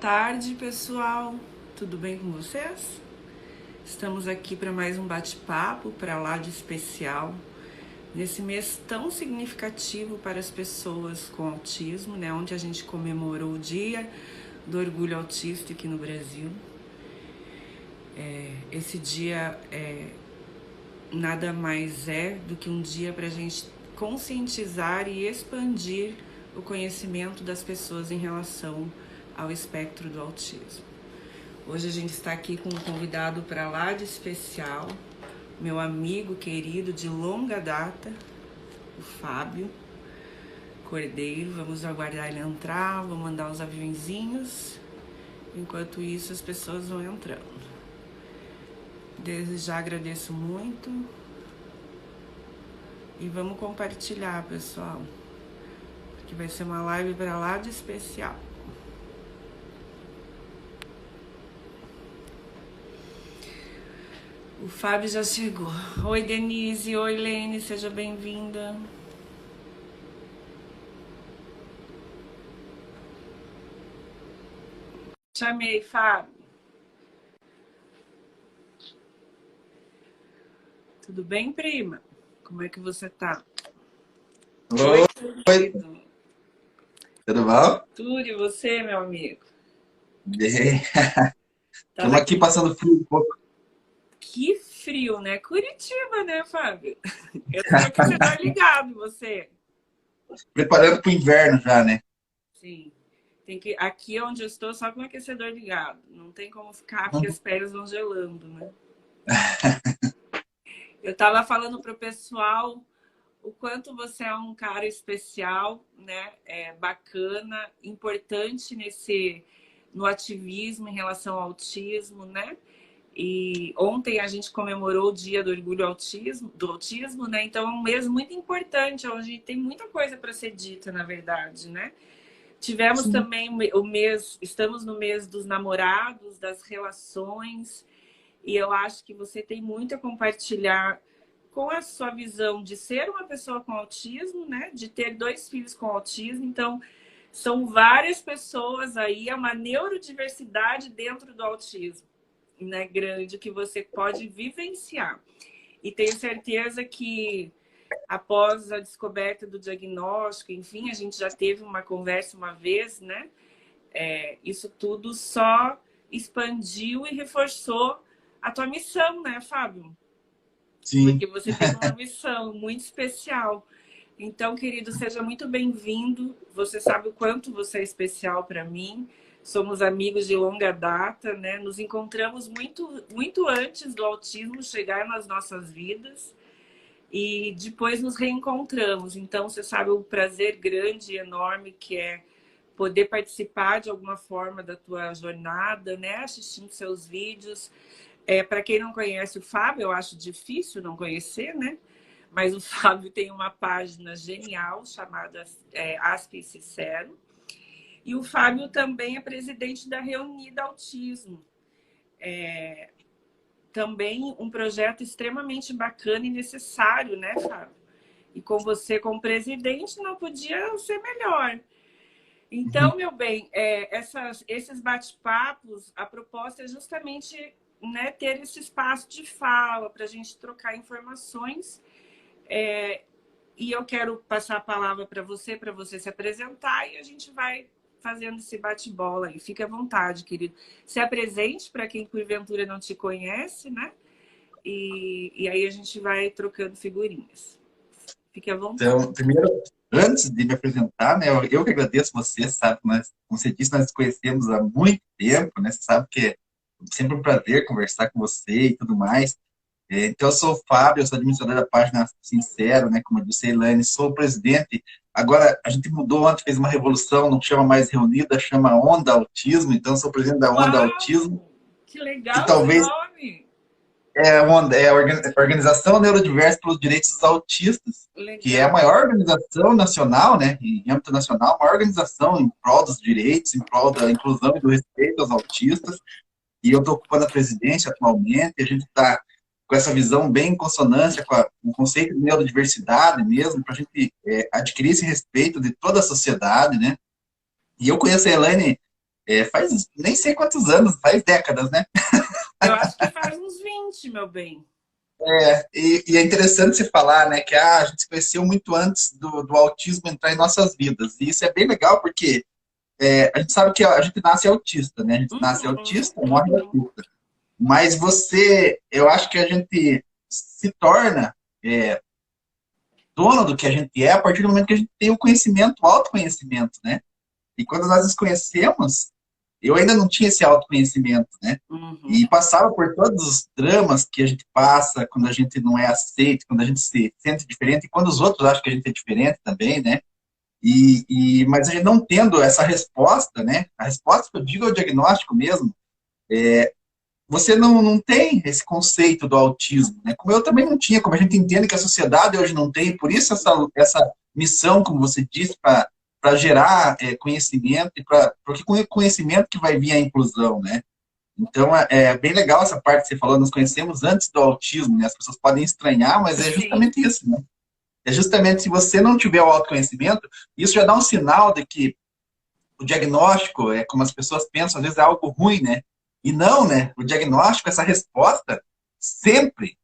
Tarde, pessoal. Tudo bem com vocês? Estamos aqui para mais um bate-papo para lá de especial nesse mês tão significativo para as pessoas com autismo, né? Onde a gente comemorou o Dia do Orgulho Autista aqui no Brasil. Esse dia nada mais é do que um dia para a gente conscientizar e expandir o conhecimento das pessoas em relação ao espectro do autismo. Hoje a gente está aqui com um convidado para lá de especial, meu amigo querido de longa data, o Fábio Cordeiro. Vamos aguardar ele entrar, vou mandar os aviãozinhos. Enquanto isso, as pessoas vão entrando. Desde já agradeço muito. E vamos compartilhar, pessoal, porque vai ser uma live para lá de especial. O Fábio já chegou. Oi, Denise. Oi, Lene. Seja bem-vinda. Chamei, Fábio. Tudo bem, prima? Como é que você tá? Oi, Querido. tudo bom? Tudo e você, meu amigo? Bem, Tava estamos aqui aqui. passando frio um pouco. Que frio, né? Curitiba, né, Fábio? Eu tô com aquecedor ligado, você? Preparando para o inverno já, né? Sim. Tem que... Aqui onde eu estou, só com o aquecedor ligado. Não tem como ficar, porque as peles vão gelando, né? Eu tava falando pro pessoal o quanto você é um cara especial, né? Bacana, importante no ativismo em relação ao autismo, né? E ontem a gente comemorou o Dia do Orgulho do Autismo, né? Então é um mês muito importante, onde tem muita coisa para ser dita, na verdade, né? Tivemos Sim. também estamos no mês dos namorados, das relações, e eu acho que você tem muito a compartilhar com a sua visão de ser uma pessoa com autismo, né? De ter 2 filhos com autismo. Então, são várias pessoas aí, é uma neurodiversidade dentro do autismo, né? Grande, que você pode vivenciar. E tenho certeza que após a descoberta do diagnóstico, enfim, a gente já teve uma conversa uma vez, né? Isso tudo só expandiu e reforçou a tua missão, né, Fábio? Sim. Porque você tem uma missão muito especial. Então, querido, seja muito bem-vindo. Você sabe o quanto você é especial para mim. Somos amigos de longa data, né? Nos encontramos muito antes do autismo chegar nas nossas vidas e depois nos reencontramos. Então, você sabe o prazer grande e enorme que é poder participar de alguma forma da tua jornada, né? Assistindo seus vídeos. Para quem não conhece o Fábio, eu acho difícil não conhecer, né? Mas o Fábio tem uma página genial chamada Aspe Sincero. E o Fábio também é presidente da Reunida Autismo. Também um projeto extremamente bacana e necessário, né, Fábio? E com você como presidente não podia ser melhor. Então, meu bem, esses bate-papos, a proposta é justamente, né, ter esse espaço de fala para a gente trocar informações. E eu quero passar a palavra para você se apresentar e a gente vai fazendo esse bate-bola aí. Fique à vontade, querido. Se apresente para quem porventura não te conhece, né? E aí a gente vai trocando figurinhas. Fique à vontade. Então, primeiro, antes de me apresentar, né, eu que agradeço você, sabe? Como você disse, nós nos conhecemos há muito tempo, né? Você sabe que é sempre um prazer conversar com você e tudo mais. Então, eu sou o Fábio, eu sou administrador da página Sincero, né? Como eu disse, a Elaine, sou o presidente. Agora, a gente mudou ontem, fez uma revolução, não chama mais Reunida, chama Onda Autismo. Então, eu sou o presidente da Onda Autismo, Uau! Que que legal esse talvez nome! é a Organização Neurodiversa pelos Direitos dos Autistas, que é a Legal. maior organização nacional, né? Em âmbito nacional, a maior organização em prol dos direitos, em prol da inclusão e do respeito aos autistas. E eu estou ocupando a presidência atualmente, a gente está com essa visão bem em consonância com o conceito de neurodiversidade mesmo, para a gente adquirir esse respeito de toda a sociedade, né? E eu conheço a Elaine faz nem sei quantos anos, faz décadas, né? Eu acho que faz uns 20, meu bem. E é interessante você falar, né, que a gente se conheceu muito antes do autismo entrar em nossas vidas. E isso é bem legal, porque a gente sabe que a gente nasce autista, né? A gente nasce Uhum, autista, morre uhum. autista. Mas eu acho que a gente se torna dono do que a gente é a partir do momento que a gente tem o conhecimento, o autoconhecimento, né? E quando nós nos conhecemos, eu ainda não tinha esse autoconhecimento, né? Uhum. E passava por todos os dramas que a gente passa quando a gente não é aceito, quando a gente se sente diferente, e quando os outros acham que a gente é diferente também, né? Mas a gente não tendo essa resposta, né? A resposta que eu digo é o diagnóstico mesmo. Você não tem esse conceito do autismo, né? Como eu também não tinha, como a gente entende que a sociedade hoje não tem, por isso essa missão, como você disse, para gerar conhecimento, porque com o conhecimento que vai vir a inclusão, né? Então, é bem legal essa parte que você falou, nos conhecemos antes do autismo, né? As pessoas podem estranhar, mas é Sim, justamente isso, né? É justamente se você não tiver o autoconhecimento, isso já dá um sinal de que o diagnóstico, como as pessoas pensam, às vezes é algo ruim, né? E não, né? O diagnóstico, essa resposta, sempre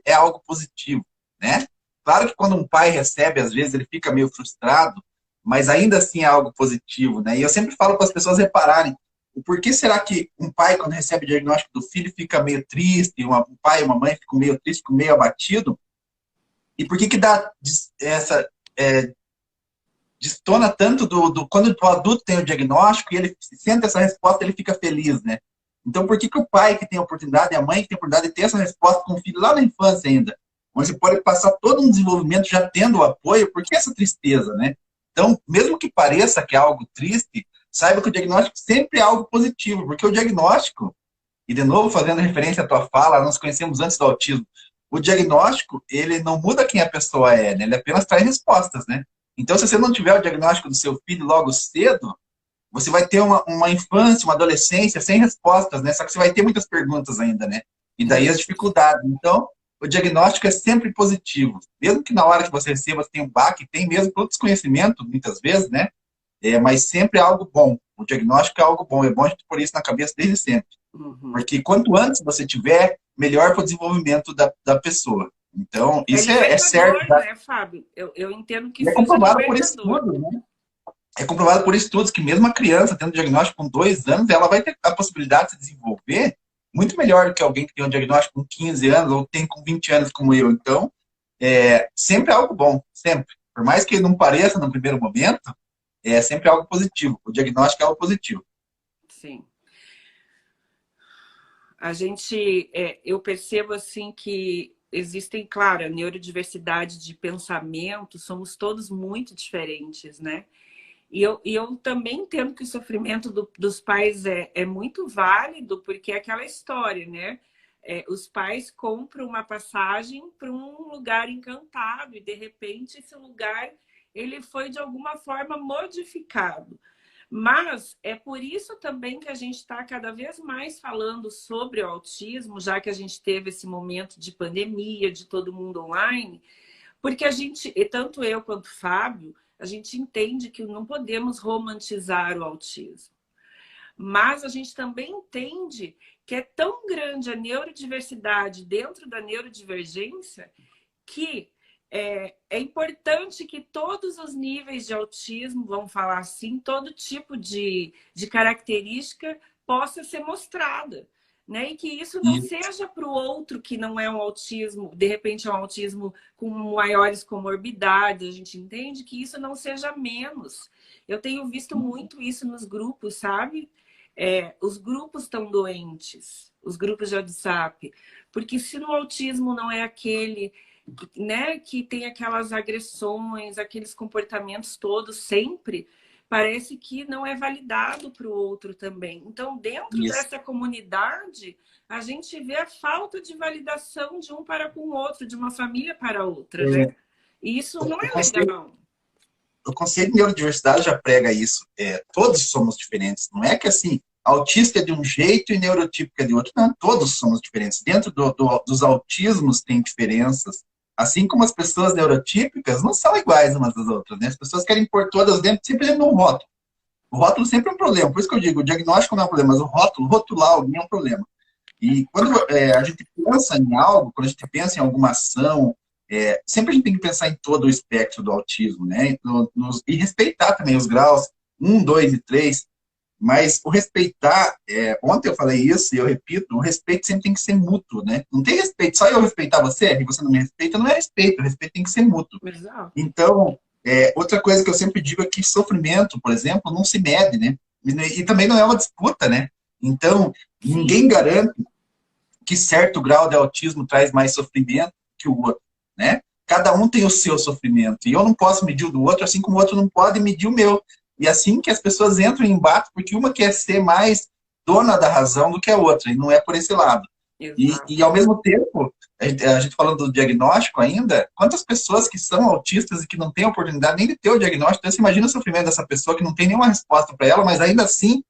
é algo positivo, né? Claro que quando um pai recebe, às vezes ele fica meio frustrado, mas ainda assim é algo positivo, né? E eu sempre falo para as pessoas repararem, o porquê será que um pai, quando recebe o diagnóstico do filho, fica meio triste, um pai e uma mãe ficam meio tristes, ficam meio abatido, e por que que dá essa destona tanto quando o adulto tem o diagnóstico e ele sente essa resposta, ele fica feliz, né? Então, por que que o pai que tem a oportunidade, a mãe que tem a oportunidade de ter essa resposta com o filho lá na infância ainda, onde você pode passar todo um desenvolvimento já tendo o apoio, por que essa tristeza, né? Então, mesmo que pareça que é algo triste, saiba que o diagnóstico sempre é algo positivo, porque o diagnóstico, e de novo fazendo referência à tua fala, nós conhecemos antes do autismo, o diagnóstico, ele não muda quem a pessoa é, né? Ele apenas traz respostas, né? Então, se você não tiver o diagnóstico do seu filho logo cedo, você vai ter uma infância, uma adolescência sem respostas, né? Só que você vai ter muitas perguntas ainda, né? E daí as isso. dificuldades. Então, o diagnóstico é sempre positivo. Mesmo que na hora que você receba, você tenha um baque, tem mesmo todo desconhecimento, muitas vezes, né? Mas sempre é algo bom. O diagnóstico é algo bom. É bom a gente pôr isso na cabeça desde sempre. Uhum. Porque quanto antes você tiver, melhor para o desenvolvimento da pessoa. Então, É isso é certo. libertador, né, Fábio? Eu entendo que E é seja comprovado por libertador. estudos, né? É comprovado por estudos que mesmo a criança tendo diagnóstico com 2 anos, ela vai ter a possibilidade de se desenvolver muito melhor do que alguém que tem um diagnóstico com 15 anos ou tem com 20 anos como eu. Então, sempre é algo bom, sempre. Por mais que não pareça no primeiro momento, é sempre algo positivo. O diagnóstico é algo positivo. Sim. A gente, eu percebo assim que existem, claro, a neurodiversidade de pensamento, somos todos muito diferentes, né? E eu também entendo que o sofrimento dos pais é muito válido, porque é aquela história, né? Os pais compram uma passagem para um lugar encantado e, de repente, esse lugar ele foi, de alguma forma, modificado. Mas é por isso também que a gente está cada vez mais falando sobre o autismo, já que a gente teve esse momento de pandemia, de todo mundo online, porque a gente, e tanto eu quanto o Fábio, a gente entende que não podemos romantizar o autismo. Mas a gente também entende que é tão grande a neurodiversidade dentro da neurodivergência que é importante que todos os níveis de autismo, vamos falar assim, todo tipo de característica possa ser mostrada. Né? E que isso não E, seja para o outro que não é um autismo, de repente é um autismo com maiores comorbidades, a gente entende que isso não seja menos. Eu tenho visto muito isso nos grupos, sabe? Os grupos estão doentes, os grupos de WhatsApp, porque se no autismo não é aquele, né, que tem aquelas agressões, aqueles comportamentos todos sempre, parece que não é validado para o outro também. Então, dentro isso. dessa comunidade, a gente vê a falta de validação de um para com o outro, de uma família para outra, né? E isso não O é conceito, legal. o conceito de neurodiversidade já prega isso. Todos somos diferentes. Não é que assim, autista é de um jeito e neurotípico é de outro. Não, todos somos diferentes. Dentro dos autismos tem diferenças. Assim como as pessoas neurotípicas não são iguais umas das outras, né? As pessoas querem pôr todas dentro, sempre dentro de um rótulo. O rótulo sempre é um problema. Por isso que eu digo, o diagnóstico não é um problema, mas o rótulo, rotular alguém é um problema. E quando a gente pensa em algo, quando a gente pensa em alguma ação, sempre a gente tem que pensar em todo o espectro do autismo, né? E respeitar também os graus um, 2 e 3. Mas o respeitar, ontem eu falei isso e eu repito, o respeito sempre tem que ser mútuo, né? Não tem respeito, só eu respeitar você e você não me respeita, não é respeito, o respeito tem que ser mútuo. Exato. Então, outra coisa que eu sempre digo é que sofrimento, por exemplo, não se mede, né? E também não é uma disputa, né? Então, ninguém Sim. garante que certo grau de autismo traz mais sofrimento que o outro, né? Cada um tem o seu sofrimento, e eu não posso medir o do outro, assim como o outro não pode medir o meu. E assim que as pessoas entram em embate, porque uma quer ser mais dona da razão do que a outra, e não é por esse lado. E ao mesmo tempo, a gente falando do diagnóstico ainda, quantas pessoas que são autistas e que não têm oportunidade nem de ter o diagnóstico, então você imagina o sofrimento dessa pessoa que não tem nenhuma resposta para ela, mas ainda assim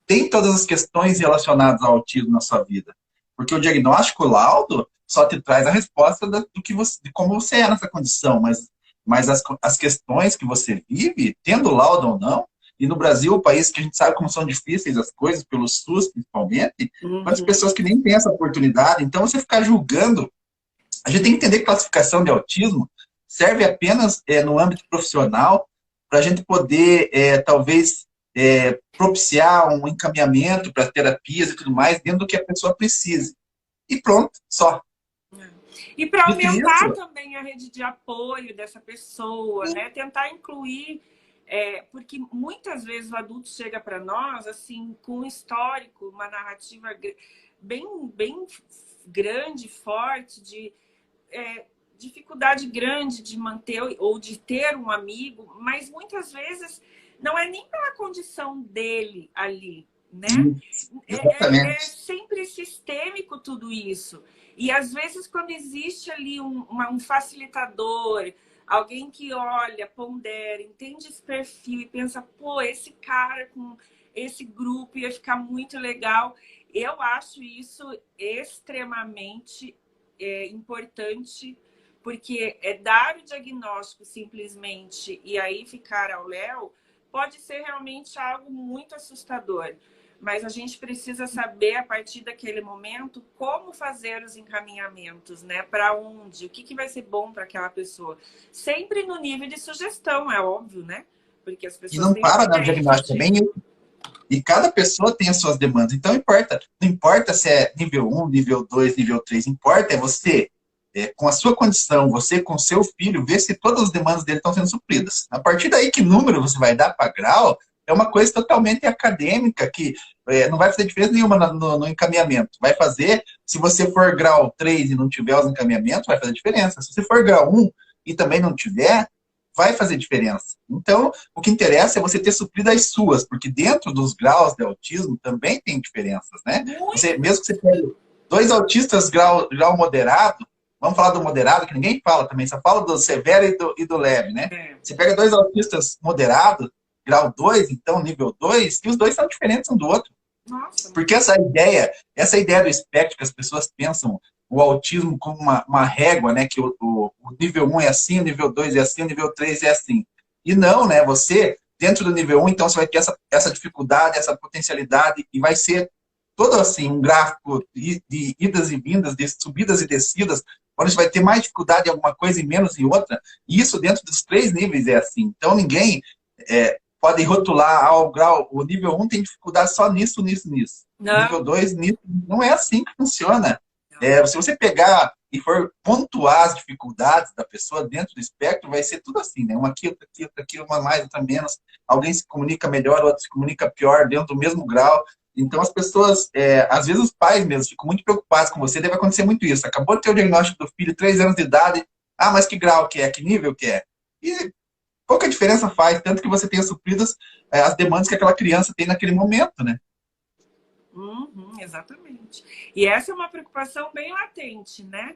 tem todas as questões relacionadas ao autismo na sua vida. Porque o diagnóstico, o laudo, só te traz a resposta do que você, de como você é nessa condição, mas as questões que você vive, tendo laudo ou não, e no Brasil, o país que a gente sabe como são difíceis as coisas, pelo SUS principalmente, quantas pessoas que nem têm essa oportunidade, então você ficar julgando, a gente tem que entender que classificação de autismo serve apenas no âmbito profissional, para a gente poder, talvez, propiciar um encaminhamento para terapias e tudo mais, dentro do que a pessoa precise. E pronto, só. E para Dito aumentar isso, também a rede de apoio dessa pessoa, né? Tentar incluir, porque muitas vezes o adulto chega para nós assim com um histórico, uma narrativa bem grande, forte, de dificuldade grande de manter ou de ter um amigo, mas muitas vezes não é nem pela condição dele ali, né? É exatamente. sempre sistêmico tudo isso. E às vezes, quando existe ali um facilitador, alguém que olha, pondera, entende esse perfil e pensa, pô, esse cara com esse grupo ia ficar muito legal. Eu acho isso extremamente importante, porque dar o diagnóstico simplesmente e aí ficar ao léu pode ser realmente algo muito assustador. Mas a gente precisa saber, a partir daquele momento, como fazer os encaminhamentos, né? Para onde, o que vai ser bom para aquela pessoa. Sempre no nível de sugestão, é óbvio, né? Porque as E pessoas não têm para no diferentes diagnóstico também. E cada pessoa tem as suas demandas. Então, não importa se é nível um, nível 2, nível 3. Importa é você, com a sua condição, você com o seu filho, ver se todas as demandas dele estão sendo supridas. A partir daí, que número você vai dar para grau, é uma coisa totalmente acadêmica, que não vai fazer diferença nenhuma no encaminhamento. Vai fazer, se você for grau 3 e não tiver os encaminhamentos, vai fazer diferença. Se você for grau um e também não tiver, vai fazer diferença. Então, o que interessa é você ter suprido as suas, porque dentro dos graus de autismo também tem diferenças, né? Mesmo que você tenha dois autistas grau moderado, vamos falar do moderado, que ninguém fala também, só fala do severo e do leve, né? Você pega dois autistas moderados, grau 2, então nível 2, e os dois são diferentes um do outro. Nossa. Porque essa ideia do espectro que as pessoas pensam o autismo como uma régua, né? Que o nível um é assim, o nível 2 é assim, o nível 3 é assim. E não, né? Você, dentro do nível um, então você vai ter essa dificuldade, essa potencialidade, e vai ser todo assim, um gráfico de idas e vindas, de subidas e descidas, onde você vai ter mais dificuldade em alguma coisa e menos em outra. E isso dentro dos três níveis é assim. Então ninguém pode rotular ao grau, o nível um tem dificuldade só nisso, nisso, nisso. O nível Não. 2 nisso. Não é assim que funciona. Se você pegar e for pontuar as dificuldades da pessoa dentro do espectro, vai ser tudo assim, né? Uma aqui, outra aqui, uma mais, outra menos. Alguém se comunica melhor, outro se comunica pior, dentro do mesmo grau. Então, as pessoas, às vezes os pais mesmo ficam muito preocupados com você, deve acontecer muito isso. Acabou de ter o diagnóstico do filho, 3 anos de idade, mas que grau que é, que nível que é? E pouca diferença faz, tanto que você tenha suprido as demandas que aquela criança tem naquele momento, né? Exatamente. E essa é uma preocupação bem latente, né?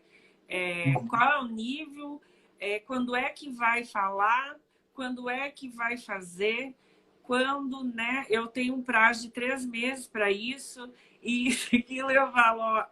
Qual é o nível, quando é que vai falar, quando é que vai fazer, quando, né? Eu tenho um prazo de 3 meses para isso, e aquilo eu falo, ó,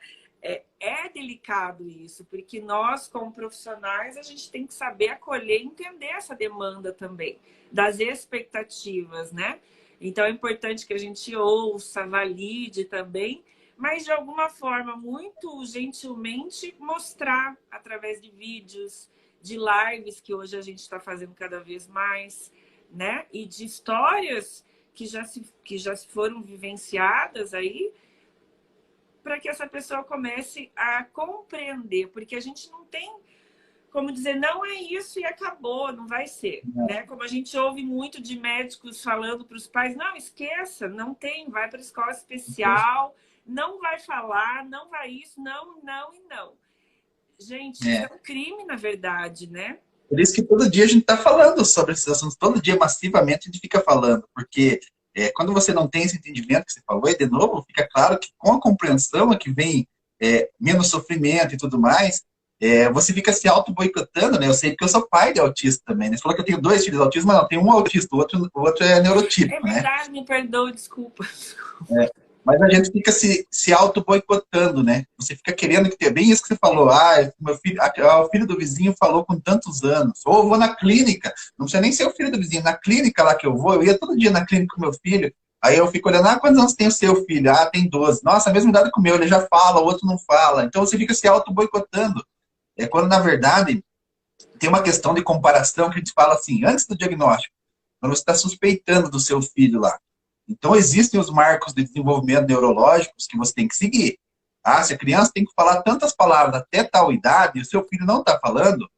é delicado isso, porque nós, como profissionais, a gente tem que saber acolher e entender essa demanda também, das expectativas, né? Então, é importante que a gente ouça, valide também, mas de alguma forma, muito gentilmente, mostrar através de vídeos, de lives, que hoje a gente está fazendo cada vez mais, né? E de histórias que já foram vivenciadas aí, para que essa pessoa comece a compreender, porque a gente não tem como dizer, não é isso e acabou, não vai ser. Né? Como a gente ouve muito de médicos falando para os pais, não, esqueça, não tem, vai para a escola especial, não vai falar, não vai isso, não, não e não. Gente, isso é um crime, na verdade, né? Por isso que todo dia a gente está falando sobre esses assuntos, todo dia massivamente a gente fica falando, porque quando você não tem esse entendimento que você falou, e de novo, fica claro que com a compreensão é que vem menos sofrimento e tudo mais, você fica se auto-boicotando, né? Eu sei porque eu sou pai de autista também, né? Você falou que eu tenho 2 filhos de autismo, mas não, tem um autista, o outro é neurotípico, né? É verdade, me perdoa, desculpa. Mas a gente fica se auto-boicotando, né? Você fica querendo que tenha bem isso que você falou. Ah, meu filho, o filho do vizinho falou com tantos anos. Ou eu vou na clínica, não precisa nem ser o filho do vizinho, na clínica lá que eu vou, eu ia todo dia na clínica com meu filho, aí eu fico olhando, quantos anos tem o seu filho? Ah, tem 12. Nossa, a mesma idade que o meu, ele já fala, o outro não fala. Então você fica se auto-boicotando. Quando, na verdade, tem uma questão de comparação que a gente fala assim, antes do diagnóstico, quando você está suspeitando do seu filho lá. Então, existem os marcos de desenvolvimento neurológicos que você tem que seguir. Ah, se a criança tem que falar tantas palavras até tal idade e o seu filho não está falando,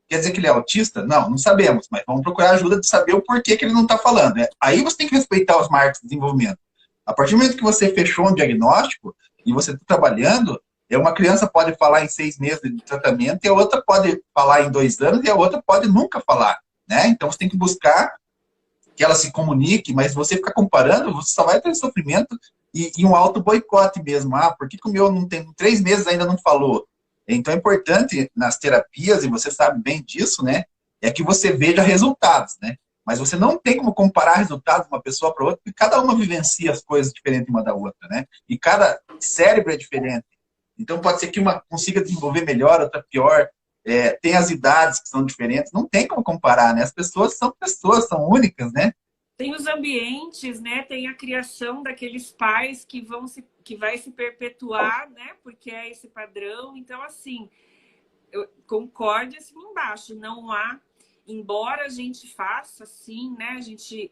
quer dizer que ele é autista? Não, não sabemos, mas vamos procurar ajuda de saber o porquê que ele não está falando. Aí você tem que respeitar os marcos de desenvolvimento. A partir do momento que você fechou um diagnóstico e você está trabalhando, uma criança pode falar em 6 meses de tratamento, e a outra pode falar em 2 anos, e a outra pode nunca falar. Né? Então, você tem que buscar que ela se comunique, mas você ficar comparando, você só vai ter sofrimento e um auto-boicote mesmo. Ah, por que o meu não tem 3 meses ainda não falou? Então é importante nas terapias, e você sabe bem disso, né? É que você veja resultados, né? Mas você não tem como comparar resultados de uma pessoa para outra, porque cada uma vivencia as coisas diferentes uma da outra, né? E cada cérebro é diferente. Então pode ser que uma consiga desenvolver melhor, outra pior. Tem as idades que são diferentes, não tem como comparar, né? As pessoas, são únicas, né? Tem os ambientes, né? Tem a criação daqueles pais que vai se perpetuar, né? Porque é esse padrão. Então, assim, eu concordo assim embaixo. Não há, embora a gente faça, assim, né?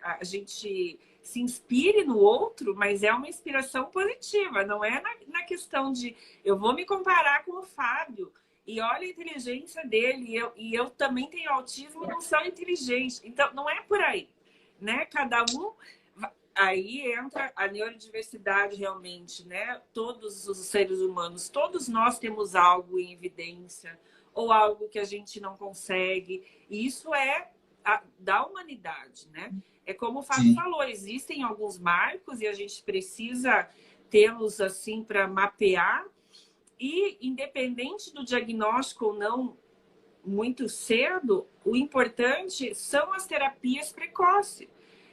A gente se inspire no outro, mas é uma inspiração positiva. Não é na questão de eu vou me comparar com o Fábio. E olha a inteligência dele, e eu também tenho autismo e não sou inteligente. Então, não é por aí, né? Cada um... Aí entra a neurodiversidade realmente, né? Todos os seres humanos, todos nós temos algo em evidência, ou algo que a gente não consegue. E isso é da humanidade, né? É como o Fábio falou, existem alguns marcos e a gente precisa tê-los assim para mapear. E, independente do diagnóstico ou não, muito cedo, o importante são as terapias precoces.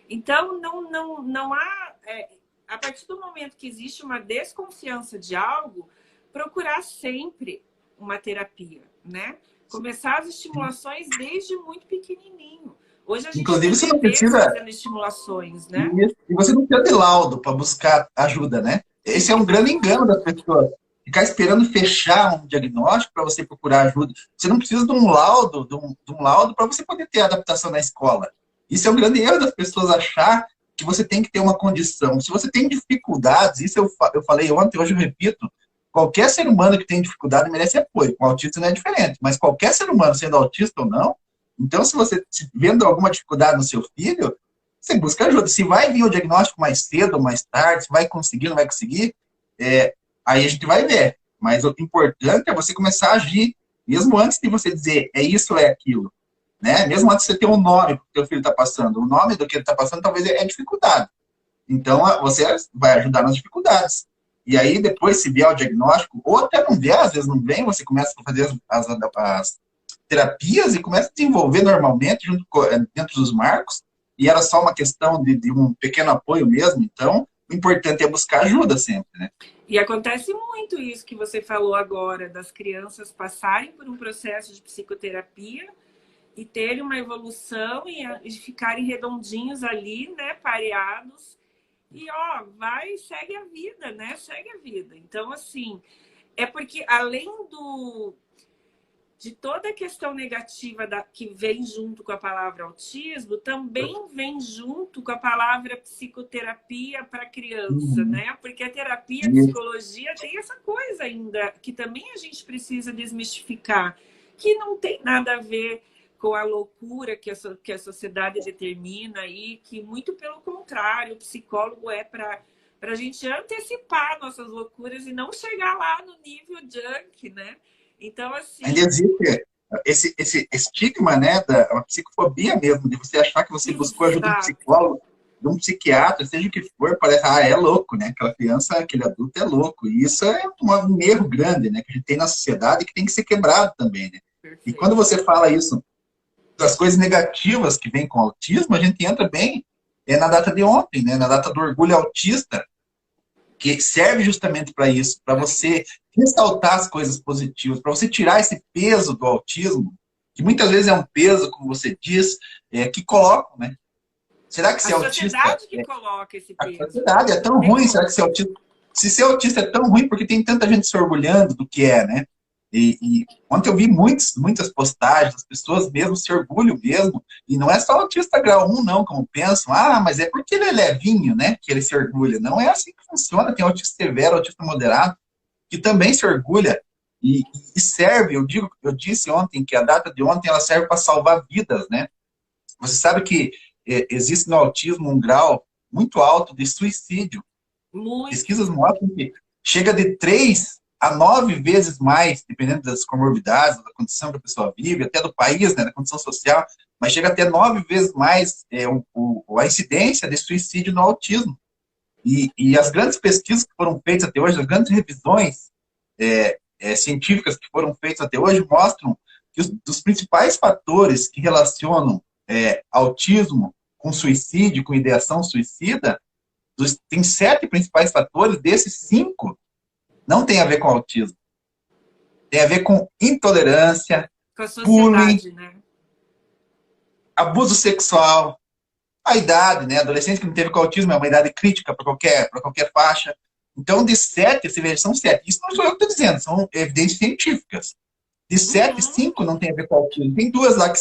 Então, não há... a partir do momento que existe uma desconfiança de algo, procurar sempre uma terapia, né? Começar as estimulações desde muito pequenininho. Hoje a gente inclusive, tem você não precisa fazendo estimulações, né? E você não precisa de laudo para buscar ajuda, né? Esse é um grande engano das pessoas. Ficar esperando fechar um diagnóstico para você procurar ajuda. Você não precisa de um laudo, para você poder ter adaptação na escola. Isso é um grande erro das pessoas achar que você tem que ter uma condição. Se você tem dificuldades, isso eu falei ontem, hoje eu repito, qualquer ser humano que tem dificuldade merece apoio. Com autista não é diferente, mas qualquer ser humano, sendo autista ou não, então se você vendo alguma dificuldade no seu filho, você busca ajuda. Se vai vir o diagnóstico mais cedo ou mais tarde, se vai conseguir ou não vai conseguir, aí a gente vai ver. Mas o importante é você começar a agir, mesmo antes de você dizer é isso ou é aquilo. Né? Mesmo antes de você ter um nome que o seu filho está passando. O nome do que ele está passando talvez é dificuldade. Então, você vai ajudar nas dificuldades. E aí, depois, se vier o diagnóstico, ou até não vier, às vezes não vem, você começa a fazer as terapias e começa a desenvolver normalmente, dentro dos marcos, e era só uma questão de um pequeno apoio mesmo. Então, o importante é buscar ajuda sempre, né? E acontece muito isso que você falou agora, das crianças passarem por um processo de psicoterapia e terem uma evolução e ficarem redondinhos ali, né, pareados. E, ó, vai, segue a vida, né? Segue a vida. Então, assim, é porque além de toda a questão negativa que vem junto com a palavra autismo, também vem junto com a palavra psicoterapia para criança, Uhum. né? Porque a terapia, a psicologia tem essa coisa ainda que também a gente precisa desmistificar, que não tem nada a ver com a loucura que a sociedade determina aí, que muito pelo contrário, o psicólogo é para a gente antecipar nossas loucuras e não chegar lá no nível junk, né? Então, Ainda assim, existe esse estigma, né, da uma psicofobia mesmo, de você achar que você buscou ajuda de um exato. psicólogo, de um psiquiatra, seja o que for, parece, é louco, né? Aquela criança, aquele adulto é louco. E isso é um erro grande, né, que a gente tem na sociedade que tem que ser quebrado também, né? E quando Perfeito. você fala isso das coisas negativas que vem com o autismo, a gente entra bem na data de ontem, né, na data do orgulho autista, que serve justamente para isso, para você ressaltar as coisas positivas, para você tirar esse peso do autismo, que muitas vezes é um peso, como você diz, que colocam, né? Será que A ser autista, sociedade que coloca esse a peso, né? sociedade é Não tão tem ruim? Será que como. ser autista, se ser autista é tão ruim, porque tem tanta gente se orgulhando do que é, né? E ontem eu vi muitas postagens, as pessoas mesmo se orgulham mesmo, e não é só autista grau 1, não, como pensam, mas é porque ele é levinho, né, que ele se orgulha. Não é assim que funciona, tem autista severo, autista moderado, que também se orgulha e serve, eu disse ontem que a data de ontem ela serve para salvar vidas, né? Você sabe que existe no autismo um grau muito alto de suicídio. Muito. Pesquisas mostram que chega de 3 a 9 vezes mais, dependendo das comorbidades, da condição que a pessoa vive, até do país, né, da condição social, mas chega até 9 vezes mais a incidência de suicídio no autismo. E as grandes pesquisas que foram feitas até hoje, as grandes revisões científicas que foram feitas até hoje mostram que dos principais fatores que relacionam autismo com suicídio, com ideação suicida, tem 7 principais fatores, desses 5 não tem a ver com autismo. Tem a ver com intolerância, Com a bullying, sociedade, né? abuso sexual, a idade, né? Adolescente que não teve com autismo é uma idade crítica para qualquer faixa. Então, de 7, você vê, são 7. Isso não sou eu que estou dizendo, são evidências científicas. De 7, Uhum. 5 não tem a ver com autismo. Tem 2 lá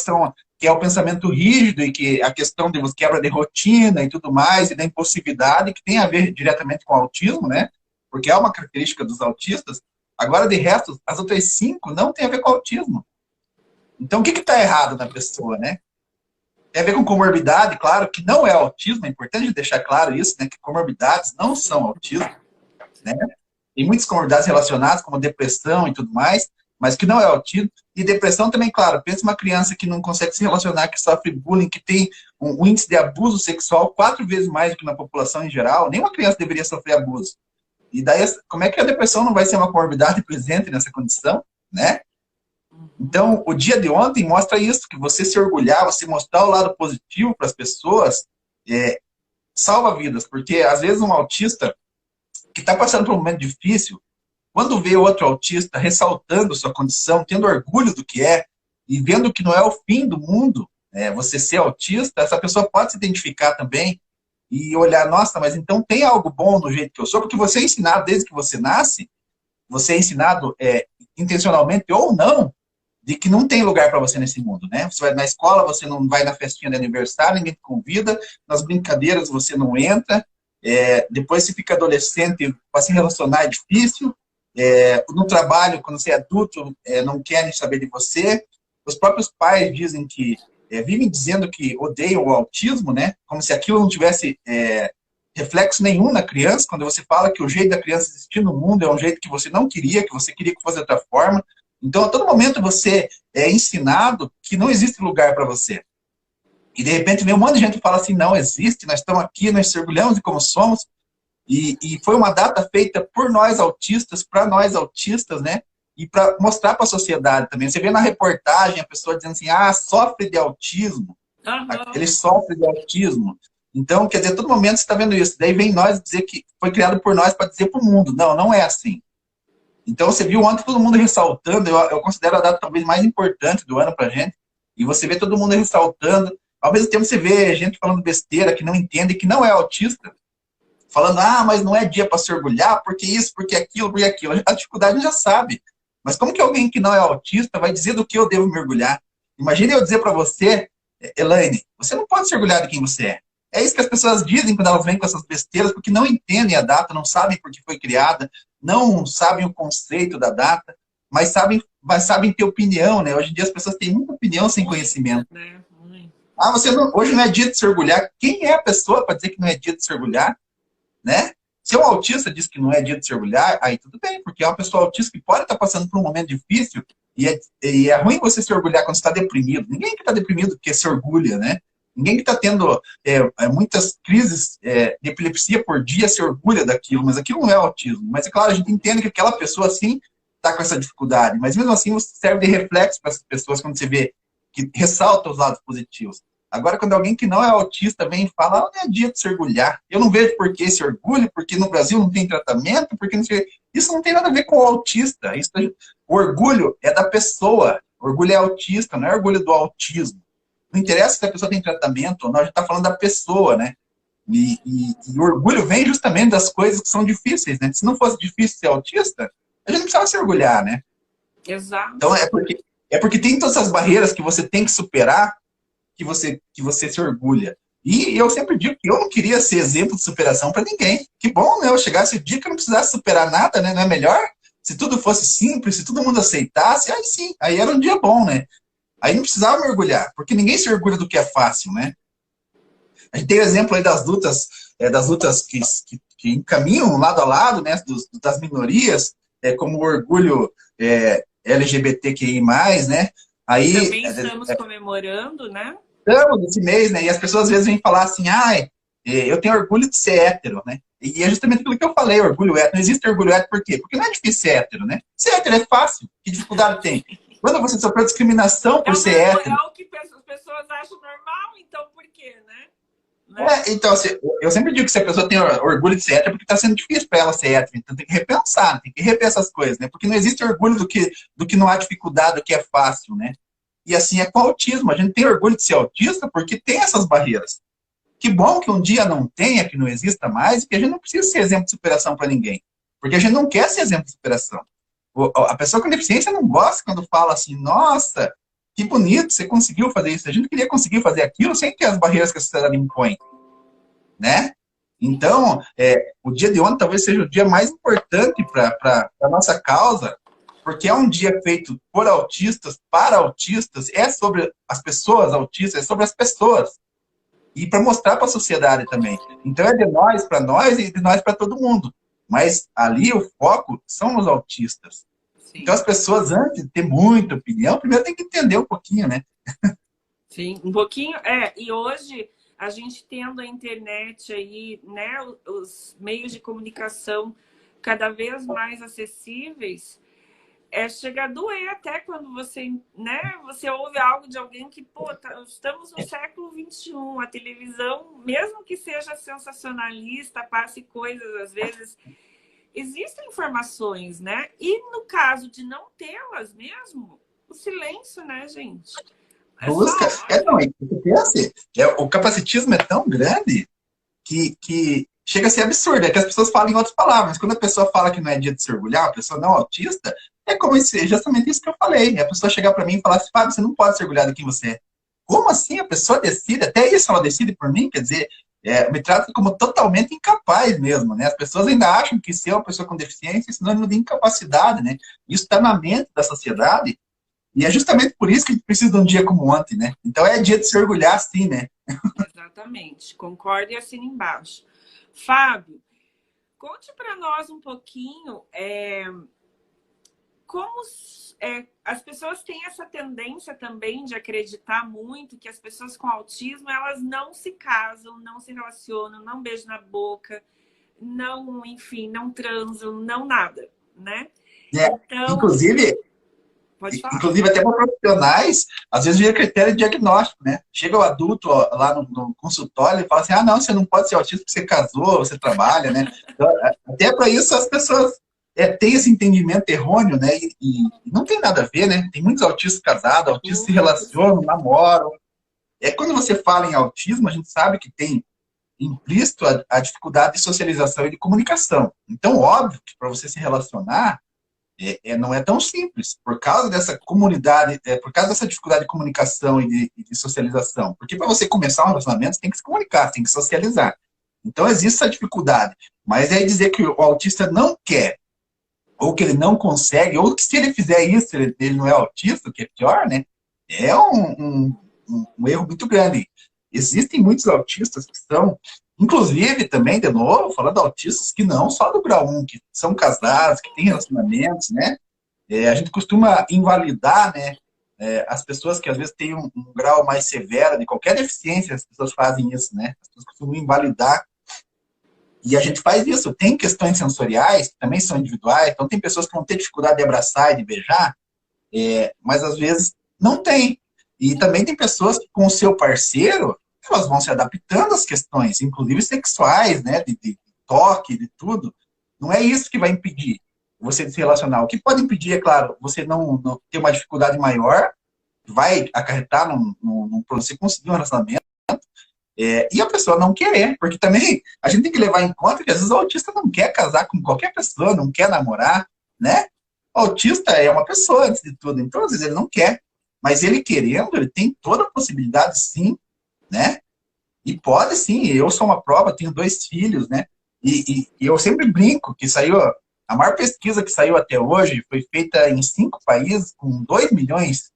que é o pensamento rígido e que a questão de quebra de rotina e tudo mais, e da impulsividade, que tem a ver diretamente com o autismo, né? Porque é uma característica dos autistas. Agora, de resto, as outras 5 não tem a ver com autismo. Então, o que está errado na pessoa, né? Tem a ver com comorbidade, claro, que não é autismo, é importante deixar claro isso, né? Que comorbidades não são autismo, né? Tem muitas comorbidades relacionadas, como depressão e tudo mais, mas que não é autismo. E depressão também, claro, pensa uma criança que não consegue se relacionar, que sofre bullying, que tem um índice de abuso sexual 4 vezes mais do que na população em geral. Nenhuma criança deveria sofrer abuso. E daí, como é que a depressão não vai ser uma comorbidade presente nessa condição, né? Então, o dia de ontem mostra isso, que você se orgulhar, você mostrar o lado positivo para as pessoas, salva vidas, porque às vezes um autista que está passando por um momento difícil, quando vê outro autista ressaltando sua condição, tendo orgulho do que é, e vendo que não é o fim do mundo, você ser autista, essa pessoa pode se identificar também e olhar, nossa, mas então tem algo bom no jeito que eu sou, porque você é ensinado desde que você nasce, você é ensinado intencionalmente ou não, de que não tem lugar para você nesse mundo, né? Você vai na escola, você não vai na festinha de aniversário, ninguém te convida, nas brincadeiras você não entra, depois você fica adolescente, para se relacionar é difícil, no trabalho, quando você é adulto, não querem saber de você. Os próprios pais dizem que, vivem dizendo que odeiam o autismo, né? Como se aquilo não tivesse reflexo nenhum na criança, quando você fala que o jeito da criança existir no mundo é um jeito que você não queria, que você queria que fosse de outra forma. Então, a todo momento você é ensinado que não existe lugar para você. E, de repente, vem um monte de gente que fala assim, não existe, nós estamos aqui, nós se orgulhamos de como somos. E foi uma data feita por nós autistas, para nós autistas, né? E para mostrar para a sociedade também. Você vê na reportagem a pessoa dizendo assim, sofre de autismo. Uhum. Ele sofre de autismo. Então, quer dizer, a todo momento você está vendo isso. Daí vem nós dizer que foi criado por nós para dizer para o mundo. Não, não é assim. Então, você viu ontem todo mundo ressaltando, eu considero a data talvez mais importante do ano para a gente, e você vê todo mundo ressaltando. Ao mesmo tempo você vê gente falando besteira, que não entende, que não é autista, falando, mas não é dia para se orgulhar, porque isso, porque aquilo, porque aquilo. A dificuldade a gente já sabe. Mas como que alguém que não é autista vai dizer do que eu devo me orgulhar? Imagine eu dizer para você, Elaine, você não pode se orgulhar de quem você é. É isso que as pessoas dizem quando elas vêm com essas besteiras, porque não entendem a data, não sabem por que foi criada, não sabem o conceito da data, mas sabem ter opinião, né? Hoje em dia as pessoas têm muita opinião sem conhecimento. Né? Hoje não é dia de se orgulhar. Quem é a pessoa para dizer que não é dia de se orgulhar? Né? Se um autista diz que não é dia de se orgulhar, aí tudo bem, porque é uma pessoa autista que pode estar passando por um momento difícil e é ruim você se orgulhar quando você está deprimido. Ninguém que está deprimido porque se orgulha, né? Ninguém que está tendo muitas crises de epilepsia por dia se orgulha daquilo, mas aquilo não é autismo. Mas é claro, a gente entende que aquela pessoa, sim, está com essa dificuldade, mas mesmo assim serve de reflexo para essas pessoas quando você vê que ressalta os lados positivos. Agora, quando alguém que não é autista vem e fala, não é dia de se orgulhar. Eu não vejo por que esse orgulho, porque no Brasil não tem tratamento, porque não sei. Isso não tem nada a ver com o autista. O orgulho é da pessoa. O orgulho é autista, não é orgulho do autismo. Não interessa se a pessoa tem tratamento ou não, a gente está falando da pessoa, né? E o orgulho vem justamente das coisas que são difíceis, né? Se não fosse difícil ser autista, a gente não precisava se orgulhar, né? Exato. Então, é porque tem todas essas barreiras que você tem que superar que você se orgulha. E eu sempre digo que eu não queria ser exemplo de superação para ninguém. Que bom, né? Eu chegasse o dia que eu não precisasse superar nada, né? Não é melhor? Se tudo fosse simples, se todo mundo aceitasse, aí sim, aí era um dia bom, né? Aí não precisava me orgulhar, porque ninguém se orgulha do que é fácil, né? A gente tem o exemplo aí das lutas que encaminham lado a lado, né? Das minorias, como o orgulho LGBTQI+, né? Aí, também estamos comemorando, né? Estamos esse mês, né? E as pessoas às vezes vêm falar assim, eu tenho orgulho de ser hétero, né? E é justamente aquilo que eu falei, orgulho hétero. Não existe orgulho hétero por quê? Porque não é difícil ser hétero, né? Ser hétero é fácil. Que dificuldade tem? Quando você sofreu discriminação por ser hétero... É o que as pessoas acham normal, então por quê, né? Então, assim, eu sempre digo que se a pessoa tem orgulho de ser hétero, é porque está sendo difícil para ela ser hétero. Então tem que repensar, tem que rever essas coisas, né? Porque não existe orgulho do que não há dificuldade, do que é fácil, né? E assim é com o autismo. A gente tem orgulho de ser autista porque tem essas barreiras. Que bom que um dia não tenha, que não exista mais, e que a gente não precisa ser exemplo de superação para ninguém. Porque a gente não quer ser exemplo de superação. A pessoa com deficiência não gosta quando fala assim, nossa, que bonito, você conseguiu fazer isso. A gente queria conseguir fazer aquilo sem ter as barreiras que a sociedade impõe. Né? Então, o dia de ontem talvez seja o dia mais importante para a nossa causa, porque é um dia feito por autistas, para autistas, é sobre as pessoas autistas, é sobre as pessoas. E para mostrar para a sociedade também. Então é de nós para nós e de nós para todo mundo. Mas ali o foco são os autistas. Sim. Então as pessoas, antes de ter muita opinião, primeiro tem que entender um pouquinho, né? Sim, um pouquinho. E hoje, a gente tendo a internet aí, né, os meios de comunicação cada vez mais acessíveis, chega a doer até quando você, né, você ouve algo de alguém que, estamos no século XXI, a televisão, mesmo que seja sensacionalista, passe coisas, às vezes, existem informações, né? E no caso de não tê-las mesmo, o silêncio, né, gente? Busca. O capacitismo é tão grande que chega a ser absurdo. É que as pessoas falam em outras palavras. Quando a pessoa fala que não é dia de se orgulhar, a pessoa não autista, é como justamente isso que eu falei. A pessoa chegar para mim e falar assim, Fábio, você não pode se orgulhar de quem você é. Como assim? A pessoa decide, até isso ela decide por mim, quer dizer, me trata como totalmente incapaz mesmo, né? As pessoas ainda acham que ser uma pessoa com deficiência é sinônimo de incapacidade, né? Isso está na mente da sociedade. E é justamente por isso que a gente precisa de um dia como ontem, né? Então é dia de se orgulhar, sim, né? Exatamente. Concordo e assino embaixo. Fábio, conte para nós um pouquinho como as pessoas têm essa tendência também de acreditar muito que as pessoas com autismo, elas não se casam, não se relacionam, não beijam na boca, não, enfim, não transam, não nada, né? Então... Inclusive, até para profissionais, às vezes vira critério de diagnóstico, né? Chega o adulto lá no consultório e fala assim, não, você não pode ser autista porque você casou, você trabalha, né? Então, até para isso as pessoas tem esse entendimento errôneo, né? E não tem nada a ver, né? Tem muitos autistas casados, autistas se relacionam, namoram. Quando você fala em autismo, a gente sabe que tem implícito a dificuldade de socialização e de comunicação. Então, óbvio que para você se relacionar, não é tão simples, por causa dessa comunidade, por causa dessa dificuldade de comunicação e de socialização. Porque para você começar um relacionamento, você tem que se comunicar, você tem que socializar. Então, existe essa dificuldade. Mas aí dizer que o autista não quer, ou que ele não consegue, ou que se ele fizer isso, ele não é autista, o que é pior, né? É um erro muito grande. Existem muitos autistas que são, inclusive também, de novo, falando de autistas que não só do grau 1, que são casados, que têm relacionamentos, né? A gente costuma invalidar, né? As pessoas que às vezes têm um grau mais severo de qualquer deficiência, as pessoas fazem isso, né? As pessoas costumam invalidar. E a gente faz isso. Tem questões sensoriais, que também são individuais, então tem pessoas que vão ter dificuldade de abraçar e de beijar, mas às vezes não tem. E também tem pessoas que com o seu parceiro, elas vão se adaptando às questões, inclusive sexuais, né, de toque, de tudo. Não é isso que vai impedir você de se relacionar. O que pode impedir, é claro, você não ter uma dificuldade maior, vai acarretar você conseguir um relacionamento, e a pessoa não querer, porque também a gente tem que levar em conta que às vezes o autista não quer casar com qualquer pessoa, não quer namorar, né? O autista é uma pessoa, antes de tudo, então às vezes ele não quer, mas ele querendo, ele tem toda a possibilidade, sim, né? E pode sim, eu sou uma prova, tenho 2 filhos, né? E eu sempre brinco que saiu, a maior pesquisa que saiu até hoje foi feita em 5 países, com 2 milhões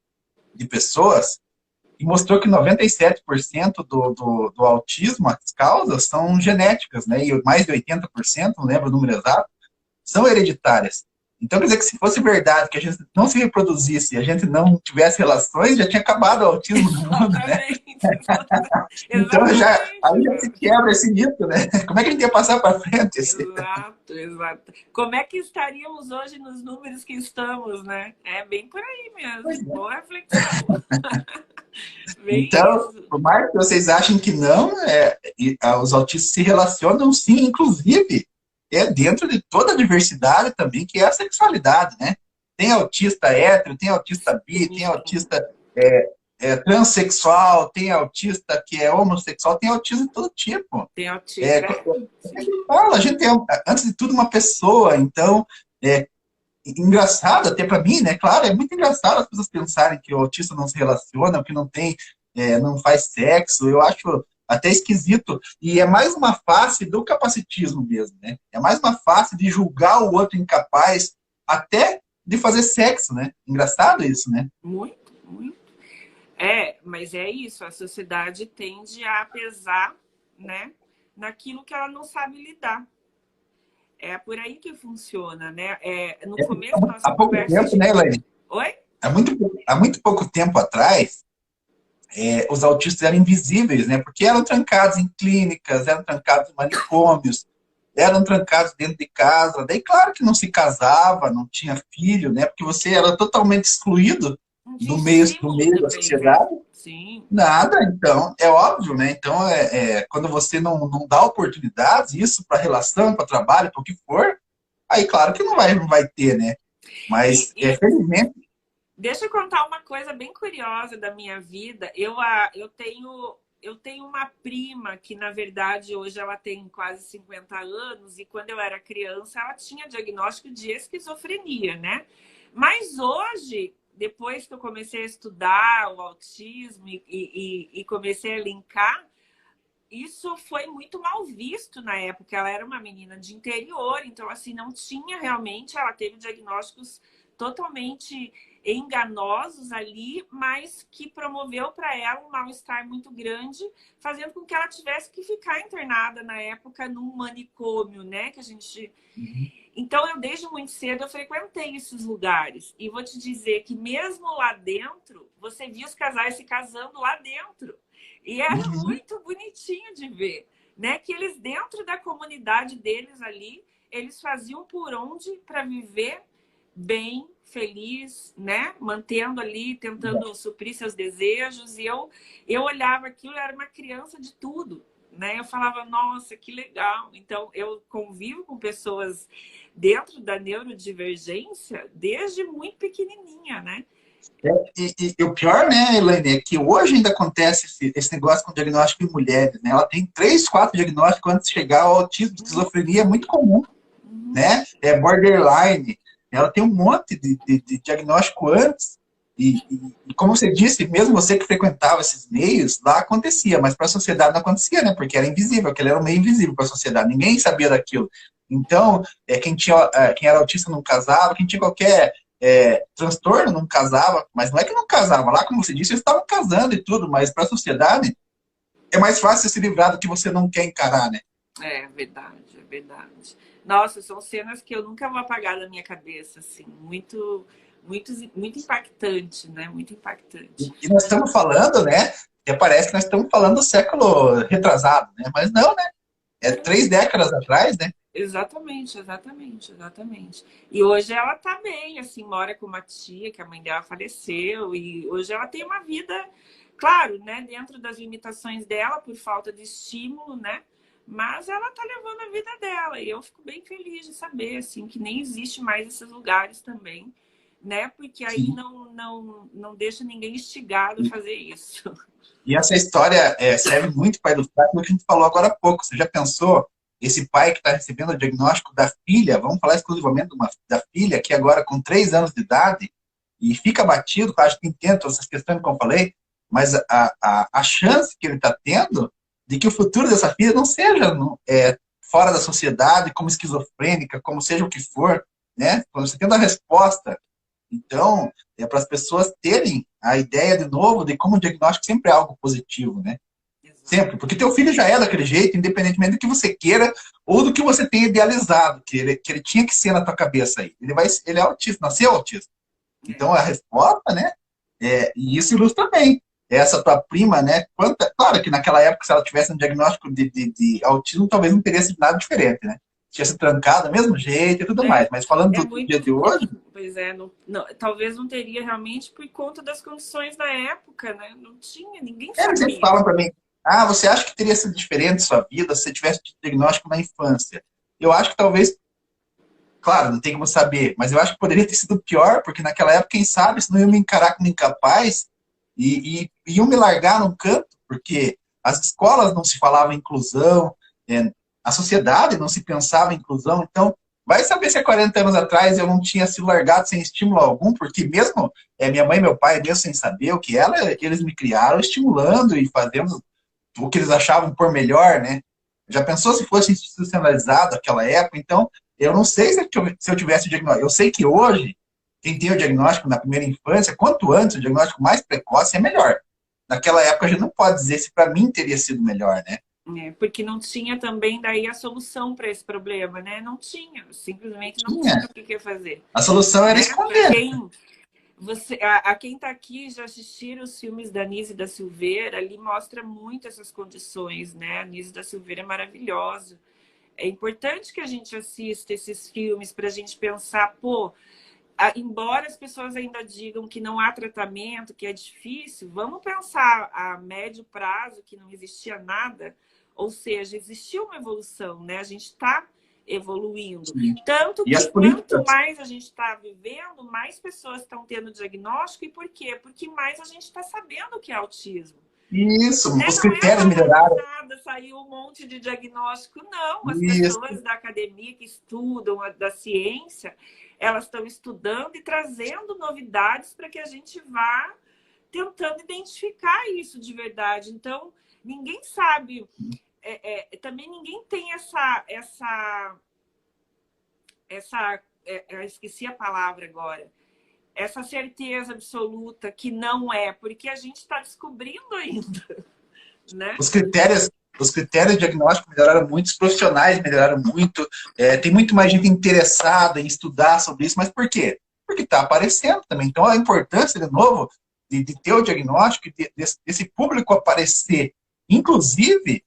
de pessoas, e mostrou que 97% do autismo, as causas, são genéticas, né? E mais de 80%, não lembro o número exato, são hereditárias. Então, quer dizer que se fosse verdade que a gente não se reproduzisse e a gente não tivesse relações, já tinha acabado o autismo no mundo, né? Então, aí já se quebra esse mito, né? Como é que a gente ia passar para frente? Exato, exato. Como é que estaríamos hoje nos números que estamos, né? É bem por aí mesmo. Boa reflexão. Então, por mais que vocês achem que não, os autistas se relacionam sim, inclusive, dentro de toda a diversidade também, que é a sexualidade, né? Tem autista hétero, tem autista bi, tem autista transexual, tem autista que é homossexual, tem autista de todo tipo. Tem autista. A gente é, antes de tudo, uma pessoa, então, engraçado até para mim, né? Claro, é muito engraçado as pessoas pensarem que o autista não se relaciona, que não tem, não faz sexo. Eu acho até esquisito. E é mais uma face do capacitismo mesmo, né? É mais uma face de julgar o outro incapaz até de fazer sexo, né? Engraçado isso, né? Muito, muito. Mas é isso. A sociedade tende a pesar, né, naquilo que ela não sabe lidar. É por aí que funciona, né? No começo da nossa conversa... Há pouco tempo, né, Elaine? Oi? Há muito pouco tempo atrás, os autistas eram invisíveis, né? Porque eram trancados em clínicas, eram trancados em manicômios, eram trancados dentro de casa. Daí, claro que não se casava, não tinha filho, né? Porque você era totalmente excluído do meio da sociedade. Né? Sim. Nada, então, é óbvio, né? Então, quando você não dá oportunidades, isso para relação, para trabalho, para o que for, aí claro que não vai ter, né? Mas, felizmente... Deixa eu contar uma coisa bem curiosa da minha vida. Eu tenho uma prima que, na verdade, hoje ela tem quase 50 anos, e quando eu era criança, ela tinha diagnóstico de esquizofrenia, né? Mas hoje, depois que eu comecei a estudar o autismo e comecei a linkar, isso foi muito mal visto na época. Ela era uma menina de interior, então, assim, não tinha realmente... Ela teve diagnósticos totalmente enganosos ali, mas que promoveu para ela um mal-estar muito grande, fazendo com que ela tivesse que ficar internada na época num manicômio, né? Que a gente... Então, eu desde muito cedo eu frequentei esses lugares. E vou te dizer que mesmo lá dentro, você via os casais se casando lá dentro. E era muito bonitinho de ver, né? Que eles, dentro da comunidade deles ali, eles faziam por onde para viver bem, feliz, né? Mantendo ali, tentando suprir seus desejos. E eu olhava aquilo, eu era uma criança de tudo. né? Eu falava, nossa, que legal. Então, eu convivo com pessoas dentro da neurodivergência desde muito pequenininha, né? E o pior, né, Elaine, é que hoje ainda acontece esse negócio com diagnóstico em mulheres, né? Ela tem 3, 4 diagnósticos antes de chegar ao autismo. Esquizofrenia é muito comum, né? É borderline. Ela tem um monte de diagnóstico antes. E como você disse, mesmo você que frequentava esses meios, lá acontecia, mas para a sociedade não acontecia, né? Porque era invisível, aquele era um meio invisível para a sociedade, ninguém sabia daquilo. Então, quem era autista não casava, quem tinha qualquer transtorno não casava, mas não é que não casava, lá, como você disse, eles estavam casando e tudo, mas para a sociedade é mais fácil se livrar do que você não quer encarar, né? É verdade, é verdade. Nossa, são cenas que eu nunca vou apagar da minha cabeça, assim, muito, muito impactante, né? Muito impactante. E nós estamos falando, né? Que parece que nós estamos falando do século retrasado, né? Mas não, né? É 3 décadas atrás, né? Exatamente, exatamente, exatamente. E hoje ela tá bem, assim, mora com uma tia, que a mãe dela faleceu, e hoje ela tem uma vida, claro, né, dentro das limitações dela, por falta de estímulo, né? Mas ela tá levando a vida dela, e eu fico bem feliz de saber, assim, que nem existe mais esses lugares também, né? Porque aí Sim. não deixa ninguém instigado a fazer isso. E essa história serve muito para ilustrar aquilo que a gente falou agora há pouco. Você já pensou, esse pai que está recebendo o diagnóstico da filha, vamos falar exclusivamente da filha, que agora com 3 anos de idade, e fica abatido, acho que entendo todas essas questões que eu falei, mas a chance que ele está tendo de que o futuro dessa filha não seja fora da sociedade, como esquizofrênica, como seja o que for, né? Quando você tendo a resposta, então, é para as pessoas terem a ideia, de novo, de como o diagnóstico sempre é algo positivo, né? Sempre. Porque teu filho já é daquele jeito, independentemente do que você queira ou do que você tenha idealizado, que ele tinha que ser na tua cabeça aí. Ele é autista, nasceu autista. Então, a resposta, né? E isso ilustra bem. Essa tua prima, né? Claro que naquela época, se ela tivesse um diagnóstico de autismo, talvez não teria sido nada diferente, né? Tinha se trancado do mesmo jeito e tudo mais. Mas falando do dia de hoje, Pois é, talvez não teria realmente por conta das condições da época, né? Não tinha, ninguém eles sempre sabia. falam para mim, você acha que teria sido diferente sua vida se você tivesse tido diagnóstico na infância? Eu acho que talvez, claro, não tem como saber, mas eu acho que poderia ter sido pior, porque naquela época, quem sabe, se não iam me encarar como incapaz e iam me largar num canto, porque as escolas não se falava em inclusão, a sociedade não se pensava em inclusão, então vai saber se há 40 anos atrás eu não tinha sido largado sem estímulo algum, porque mesmo minha mãe e meu pai, mesmo sem saber o que eles me criaram estimulando e fazendo o que eles achavam por melhor, né? Já pensou se fosse institucionalizado naquela época? Então, eu não sei se eu tivesse o diagnóstico. Eu sei que hoje, quem tem o diagnóstico na primeira infância, quanto antes, o diagnóstico mais precoce é melhor. Naquela época, a gente não pode dizer se para mim teria sido melhor, né? Porque não tinha também daí a solução para esse problema, né? Não tinha, simplesmente não Tinha. tinha o que fazer. A solução era Né? esconder. Quem está aqui já assistiram os filmes da Anísia da Silveira, ali mostra muito essas condições, né? A Anísia da Silveira é maravilhosa. É importante que a gente assista esses filmes para a gente pensar, pô, embora as pessoas ainda digam que não há tratamento, que é difícil, vamos pensar a médio prazo que não existia nada, ou seja, existiu uma evolução, né? A gente está evoluindo. Sim. Tanto E as que políticas? quanto mais a gente está vivendo, mais pessoas estão tendo diagnóstico. E por quê? Porque mais a gente está sabendo o que é autismo. Isso, Né? os Não critérios é melhoraram. nada, saiu um monte de diagnóstico, não. As Isso. pessoas da academia que estudam, da ciência, elas estão estudando e trazendo novidades para que a gente vá tentando identificar isso de verdade. Então, ninguém sabe, também ninguém tem eu esqueci a palavra agora, essa certeza absoluta que não é, porque a gente está descobrindo ainda, né? Os critérios de diagnóstico melhoraram muito, os profissionais melhoraram muito, tem muito mais gente interessada em estudar sobre isso, mas por quê? Porque está aparecendo também. Então, a importância, de novo, de ter o diagnóstico, desse público aparecer, inclusive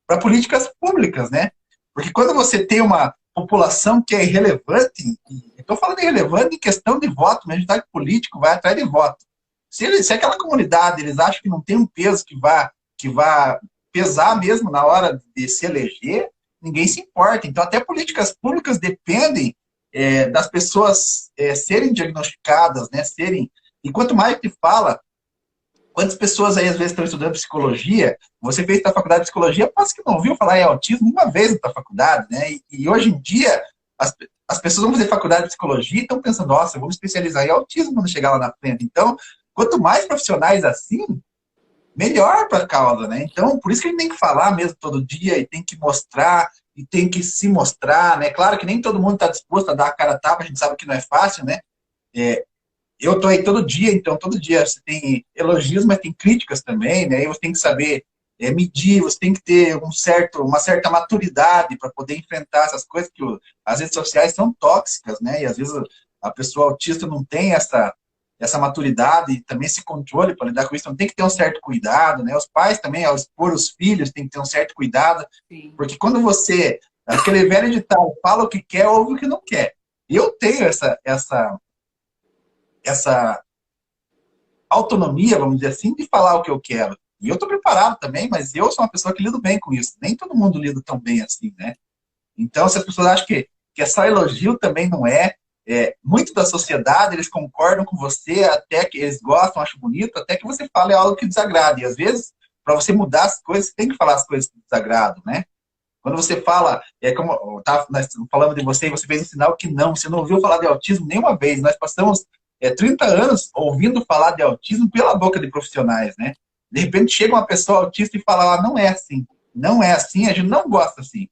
para políticas públicas, né? Porque quando você tem uma população que é irrelevante, estou falando irrelevante em questão de voto, mas a gente político vai atrás de voto. Se aquela comunidade eles acham que não tem um peso que vá pesar mesmo na hora de se eleger, ninguém se importa. Então, até políticas públicas dependem das pessoas serem diagnosticadas, né? E quanto mais te fala, quantas pessoas aí às vezes estão estudando psicologia, você fez da faculdade de psicologia, quase que não ouviu falar em autismo uma vez na tua faculdade, né? E hoje em dia, as pessoas vão fazer faculdade de psicologia e estão pensando, nossa, eu vou me especializar em autismo quando chegar lá na frente. Então, quanto mais profissionais assim, melhor para a causa, né? Então, por isso que a gente tem que falar mesmo todo dia e tem que mostrar e tem que se mostrar, né? Claro que nem todo mundo está disposto a dar a cara a tapa, a gente sabe que não é fácil, né? Eu tô aí todo dia, então todo dia você tem elogios, mas tem críticas também, né? E você tem que saber medir, você tem que ter uma certa maturidade para poder enfrentar essas coisas, que as redes sociais são tóxicas, né? E às vezes a pessoa autista não tem essa maturidade e também esse controle para lidar com isso, então tem que ter um certo cuidado, né? Os pais também, ao expor os filhos, tem que ter um certo cuidado, Sim. porque quando você, aquele velho ditado, fala o que quer, ouve o que não quer. E eu tenho essa autonomia, vamos dizer assim, de falar o que eu quero. E eu estou preparado também, mas eu sou uma pessoa que lido bem com isso. Nem todo mundo lida tão bem assim, né? Então, se as pessoas acham que é só elogio, também não é. Muito da sociedade, eles concordam com você, até que eles gostam, acham bonito, até que você fale algo que desagrade. E às vezes, para você mudar as coisas, você tem que falar as coisas que desagradam, né? Quando você fala, como nós falamos de você e você fez um sinal que não, você não ouviu falar de autismo nenhuma vez. Nós passamos 30 anos ouvindo falar de autismo pela boca de profissionais, né? De repente chega uma pessoa autista e fala, ah, não é assim, não é assim, a gente não gosta assim.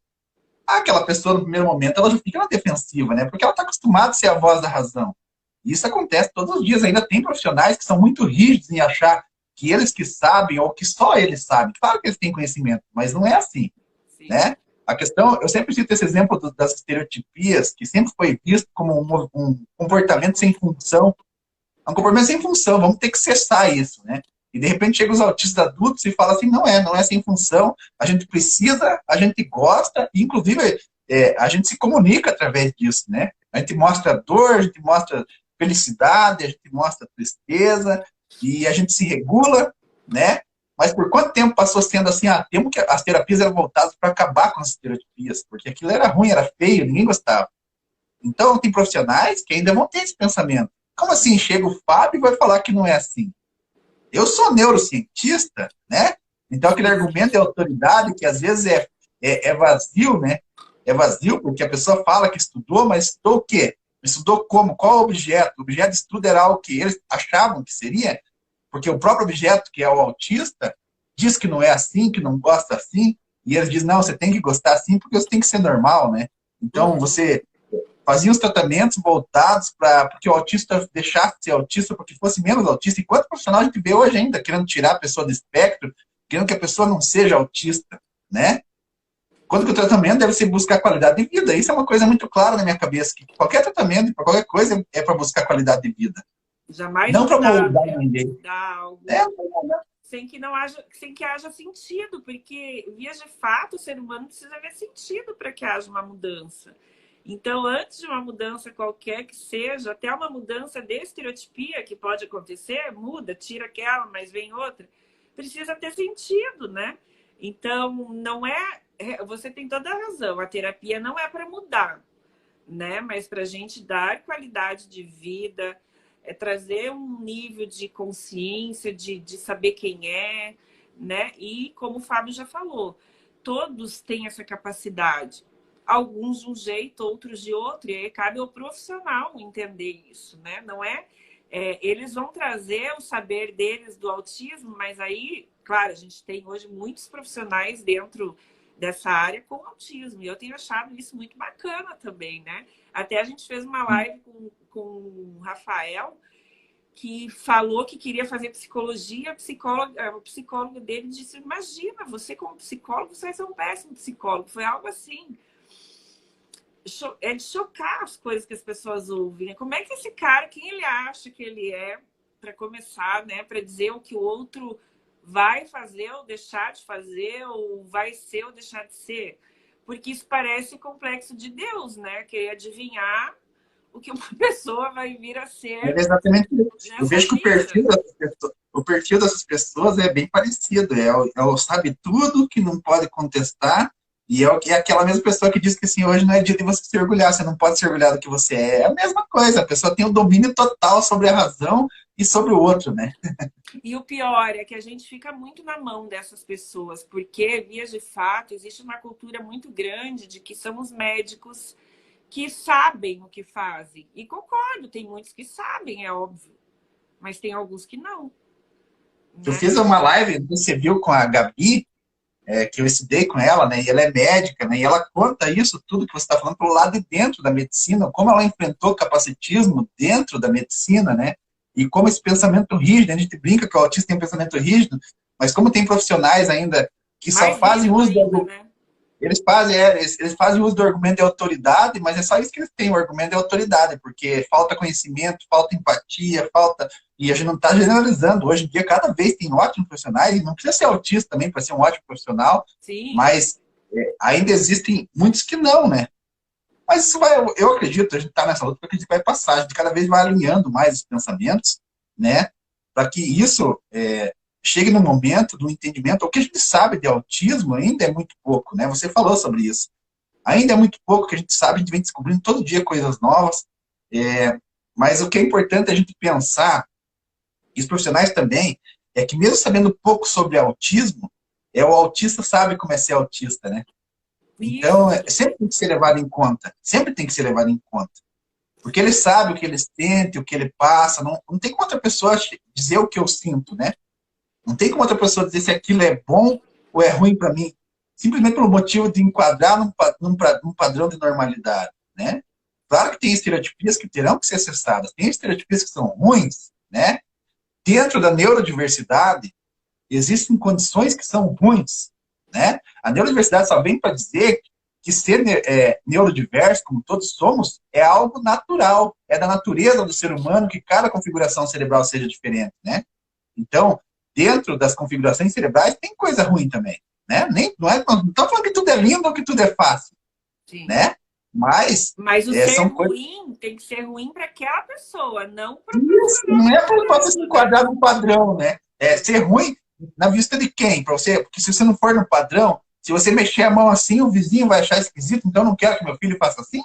Aquela pessoa, no primeiro momento, ela já fica na defensiva, né? Porque ela está acostumada a ser a voz da razão. Isso acontece todos os dias. Ainda tem profissionais que são muito rígidos em achar que eles que sabem ou que só eles sabem. Claro que eles têm conhecimento, mas não é assim. Sim. Né? A questão, eu sempre cito esse exemplo das estereotipias, que sempre foi visto como um comportamento sem função. É um comportamento sem função, vamos ter que cessar isso, né? E de repente chega os autistas adultos e fala assim, não é sem função, a gente precisa, a gente gosta, e inclusive a gente se comunica através disso, né? A gente mostra dor, a gente mostra felicidade, a gente mostra tristeza, e a gente se regula, né? Mas por quanto tempo passou sendo assim, tempo que as terapias eram voltadas para acabar com as estereotipias, porque aquilo era ruim, era feio, ninguém gostava. Então, tem profissionais que ainda vão ter esse pensamento. Como assim chega o Fábio e vai falar que não é assim? Eu sou neurocientista, né? Então, aquele argumento de autoridade, que às vezes é vazio, né? É vazio, porque a pessoa fala que estudou, mas estudou o quê? Estudou como? Qual o objeto? O objeto de estudo era o que eles achavam que seria? Porque o próprio objeto, que é o autista, diz que não é assim, que não gosta assim, e eles dizem, não, você tem que gostar assim porque você tem que ser normal, né? Então, você fazia os tratamentos voltados para que o autista deixasse de ser autista, porque fosse menos autista. E quanto profissional a gente vê hoje ainda, querendo tirar a pessoa do espectro, querendo que a pessoa não seja autista, né? Quando que o tratamento deve ser buscar qualidade de vida. Isso é uma coisa muito clara na minha cabeça, que qualquer tratamento, para qualquer coisa, é para buscar qualidade de vida. Jamais Não para mudar, moldar né? ninguém. Dar algo É, sem que haja sentido, porque, via de fato, o ser humano precisa ver sentido para que haja uma mudança. Então, antes de uma mudança qualquer que seja, até uma mudança de estereotipia que pode acontecer, muda, tira aquela, mas vem outra, precisa ter sentido, né? Então, não é... Você tem toda a razão, a terapia não é para mudar, né? Mas para a gente dar qualidade de vida, trazer um nível de consciência, de saber quem é, né? E como o Fábio já falou, todos têm essa capacidade. Alguns de um jeito, outros de outro, e aí cabe ao profissional entender isso, né? Não eles vão trazer o saber deles do autismo, mas aí, claro, a gente tem hoje muitos profissionais dentro dessa área com autismo, e eu tenho achado isso muito bacana também, né? Até a gente fez uma live com o Rafael, que falou que queria fazer psicologia, o psicólogo dele disse, imagina, você como psicólogo, você vai ser um péssimo psicólogo. Foi algo assim, de chocar as coisas que as pessoas ouvem. Como é que esse cara, quem ele acha que ele é, para começar, né, para dizer o que o outro vai fazer ou deixar de fazer, ou vai ser ou deixar de ser? Porque isso parece complexo de Deus, né? Querer adivinhar o que uma pessoa vai vir a ser. é exatamente isso. Eu vejo que o perfil dessas pessoas é bem parecido. É o sabe tudo, que não pode contestar, e é aquela mesma pessoa que diz que assim, hoje não é dia de você se orgulhar, você não pode se orgulhar do que você é. É a mesma coisa, a pessoa tem o domínio total sobre a razão e sobre o outro, né? E o pior é que a gente fica muito na mão dessas pessoas, porque, via de fato, existe uma cultura muito grande de que são os médicos que sabem o que fazem. E concordo, tem muitos que sabem, é óbvio, mas tem alguns que não, Eu né? fiz uma live, você viu, com a Gabi, que eu estudei com ela, né, e ela é médica, né, e ela conta isso tudo que você está falando pelo lado de dentro da medicina, como ela enfrentou capacitismo dentro da medicina, né, e como esse pensamento rígido, a gente brinca que o autista tem um pensamento rígido, mas como tem profissionais ainda que só Mais fazem rígido uso ainda, né? eles fazem uso do argumento de autoridade, mas é só isso que eles têm, o argumento de autoridade, porque falta conhecimento, falta empatia, falta... E a gente não está generalizando. Hoje em dia, cada vez tem ótimos profissionais, e não precisa ser autista também para ser um ótimo profissional, Sim. mas ainda existem muitos que não, né? Mas isso vai, eu acredito, a gente está nessa luta, porque a gente vai passar, a gente cada vez vai alinhando mais os pensamentos, né? Para que isso chegue no momento do entendimento. O que a gente sabe de autismo ainda é muito pouco, né? Você falou sobre isso. Ainda é muito pouco que a gente sabe, a gente vem descobrindo todo dia coisas novas, mas o que é importante a gente pensar, e os profissionais também, é que mesmo sabendo pouco sobre autismo, o autista sabe como é ser autista, né? Então, Isso. sempre tem que ser levado em conta. Sempre tem que ser levado em conta. Porque ele sabe o que ele sente, o que ele passa. Não tem como outra pessoa dizer o que eu sinto, né? Não tem como outra pessoa dizer se aquilo é bom ou é ruim para mim. Simplesmente pelo motivo de enquadrar num padrão de normalidade, né? Claro que tem estereotipias que terão que ser acessadas. Tem estereotipias que são ruins, né? Dentro da neurodiversidade, existem condições que são ruins, né? A neurodiversidade só vem para dizer que ser neurodiverso, como todos somos, é algo natural, é da natureza do ser humano que cada configuração cerebral seja diferente, né? Então, dentro das configurações cerebrais tem coisa ruim também, né? Não estamos falando que tudo é lindo ou que tudo é fácil, Sim. né? Mas o ser são coisas... ruim tem que ser ruim para aquela pessoa, não para o Isso, não é para você se né? enquadrar no padrão, né? Ser ruim na vista de quem? Para você, porque se você não for no padrão, se você mexer a mão assim, o vizinho vai achar esquisito, então eu não quero que meu filho faça assim,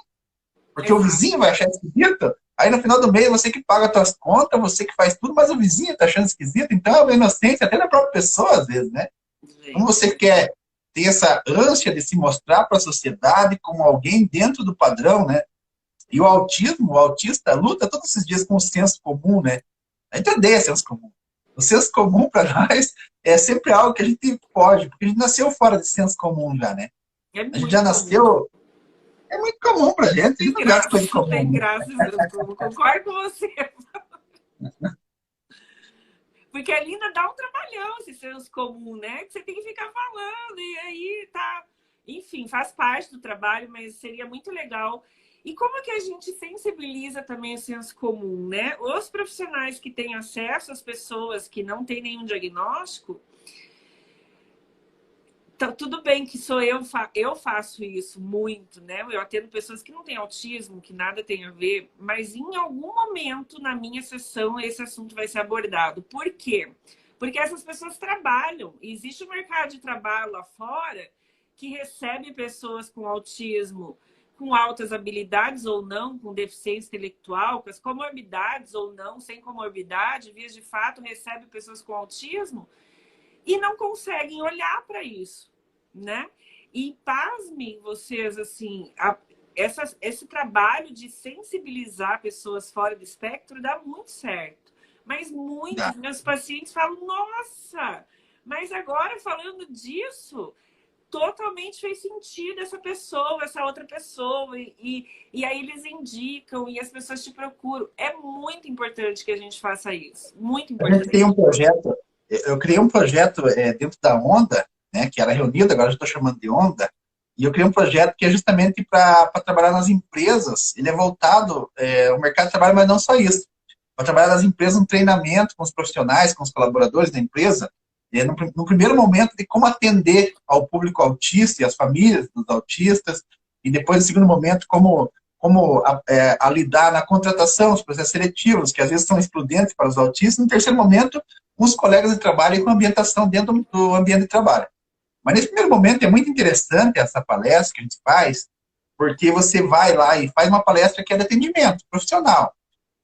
porque Exato. o vizinho vai achar esquisito. Aí no final do mês você que paga as suas contas, você que faz tudo, mas o vizinho está achando esquisito, então é uma inocência até da própria pessoa, às vezes, né? Como você quer ter essa ânsia de se mostrar para a sociedade como alguém dentro do padrão, né? E o autista luta todos esses dias com o senso comum, né? A gente odeia senso comum. O senso comum para nós é sempre algo que a gente pode, porque a gente nasceu fora de senso comum já, né? É A gente muito já comum. nasceu... É muito comum pra gente, a gente não gasta coisa Não tem comum. graça, eu concordo com você. Porque ali ainda dá um trabalhão esse senso comum, né? Que você tem que ficar falando, e aí tá. Enfim, faz parte do trabalho, mas seria muito legal. E como que a gente sensibiliza também o senso comum, né? Os profissionais que têm acesso às pessoas que não têm nenhum diagnóstico, tá, tudo bem que sou eu faço isso muito, né? Eu atendo pessoas que não têm autismo, que nada tem a ver, mas em algum momento na minha sessão esse assunto vai ser abordado. Por quê? Porque essas pessoas trabalham. Existe um mercado de trabalho lá fora que recebe pessoas com autismo, com altas habilidades ou não, com deficiência intelectual, com as comorbidades ou não, sem comorbidade, vias de fato recebe pessoas com autismo e não conseguem olhar para isso, né? E pasmem vocês, assim, esse trabalho de sensibilizar pessoas fora do espectro dá muito certo. Mas muitos meus pacientes falam, nossa, mas agora falando disso, totalmente fez sentido essa pessoa, essa outra pessoa, e aí eles indicam e as pessoas te procuram. É muito importante que a gente faça isso, muito A gente importante. tem um projeto, eu criei um projeto dentro da Onda, né, que era reunida, agora eu estou chamando de Onda, e eu criei um projeto que é justamente para trabalhar nas empresas. Ele é voltado ao mercado de trabalho, mas não só isso. Para trabalhar nas empresas, um treinamento com os profissionais, com os colaboradores da empresa, no primeiro momento de como atender ao público autista e as famílias dos autistas, e depois, no segundo momento, como a lidar na contratação, os processos seletivos, que às vezes são excludentes para os autistas. No terceiro momento, com os colegas de trabalho e com a ambientação dentro do ambiente de trabalho. Mas nesse primeiro momento é muito interessante essa palestra que a gente faz, porque você vai lá e faz uma palestra que é de atendimento profissional.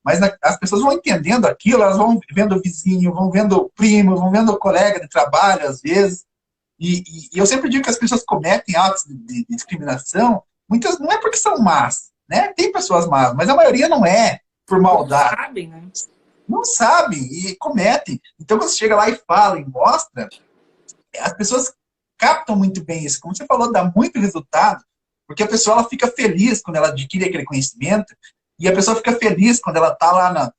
Mas as pessoas vão entendendo aquilo, elas vão vendo o vizinho, vão vendo o primo, vão vendo o colega de trabalho, às vezes. E eu sempre digo que as pessoas cometem atos de discriminação, muitas não é porque são más, né? Tem pessoas más, mas a maioria não é por maldade. Não sabem, né? Não sabem e cometem. Então, quando você chega lá e fala e mostra, as pessoas captam muito bem isso. Como você falou, dá muito resultado, porque a pessoa ela fica feliz quando ela adquire aquele conhecimento, e a pessoa fica feliz quando ela está lá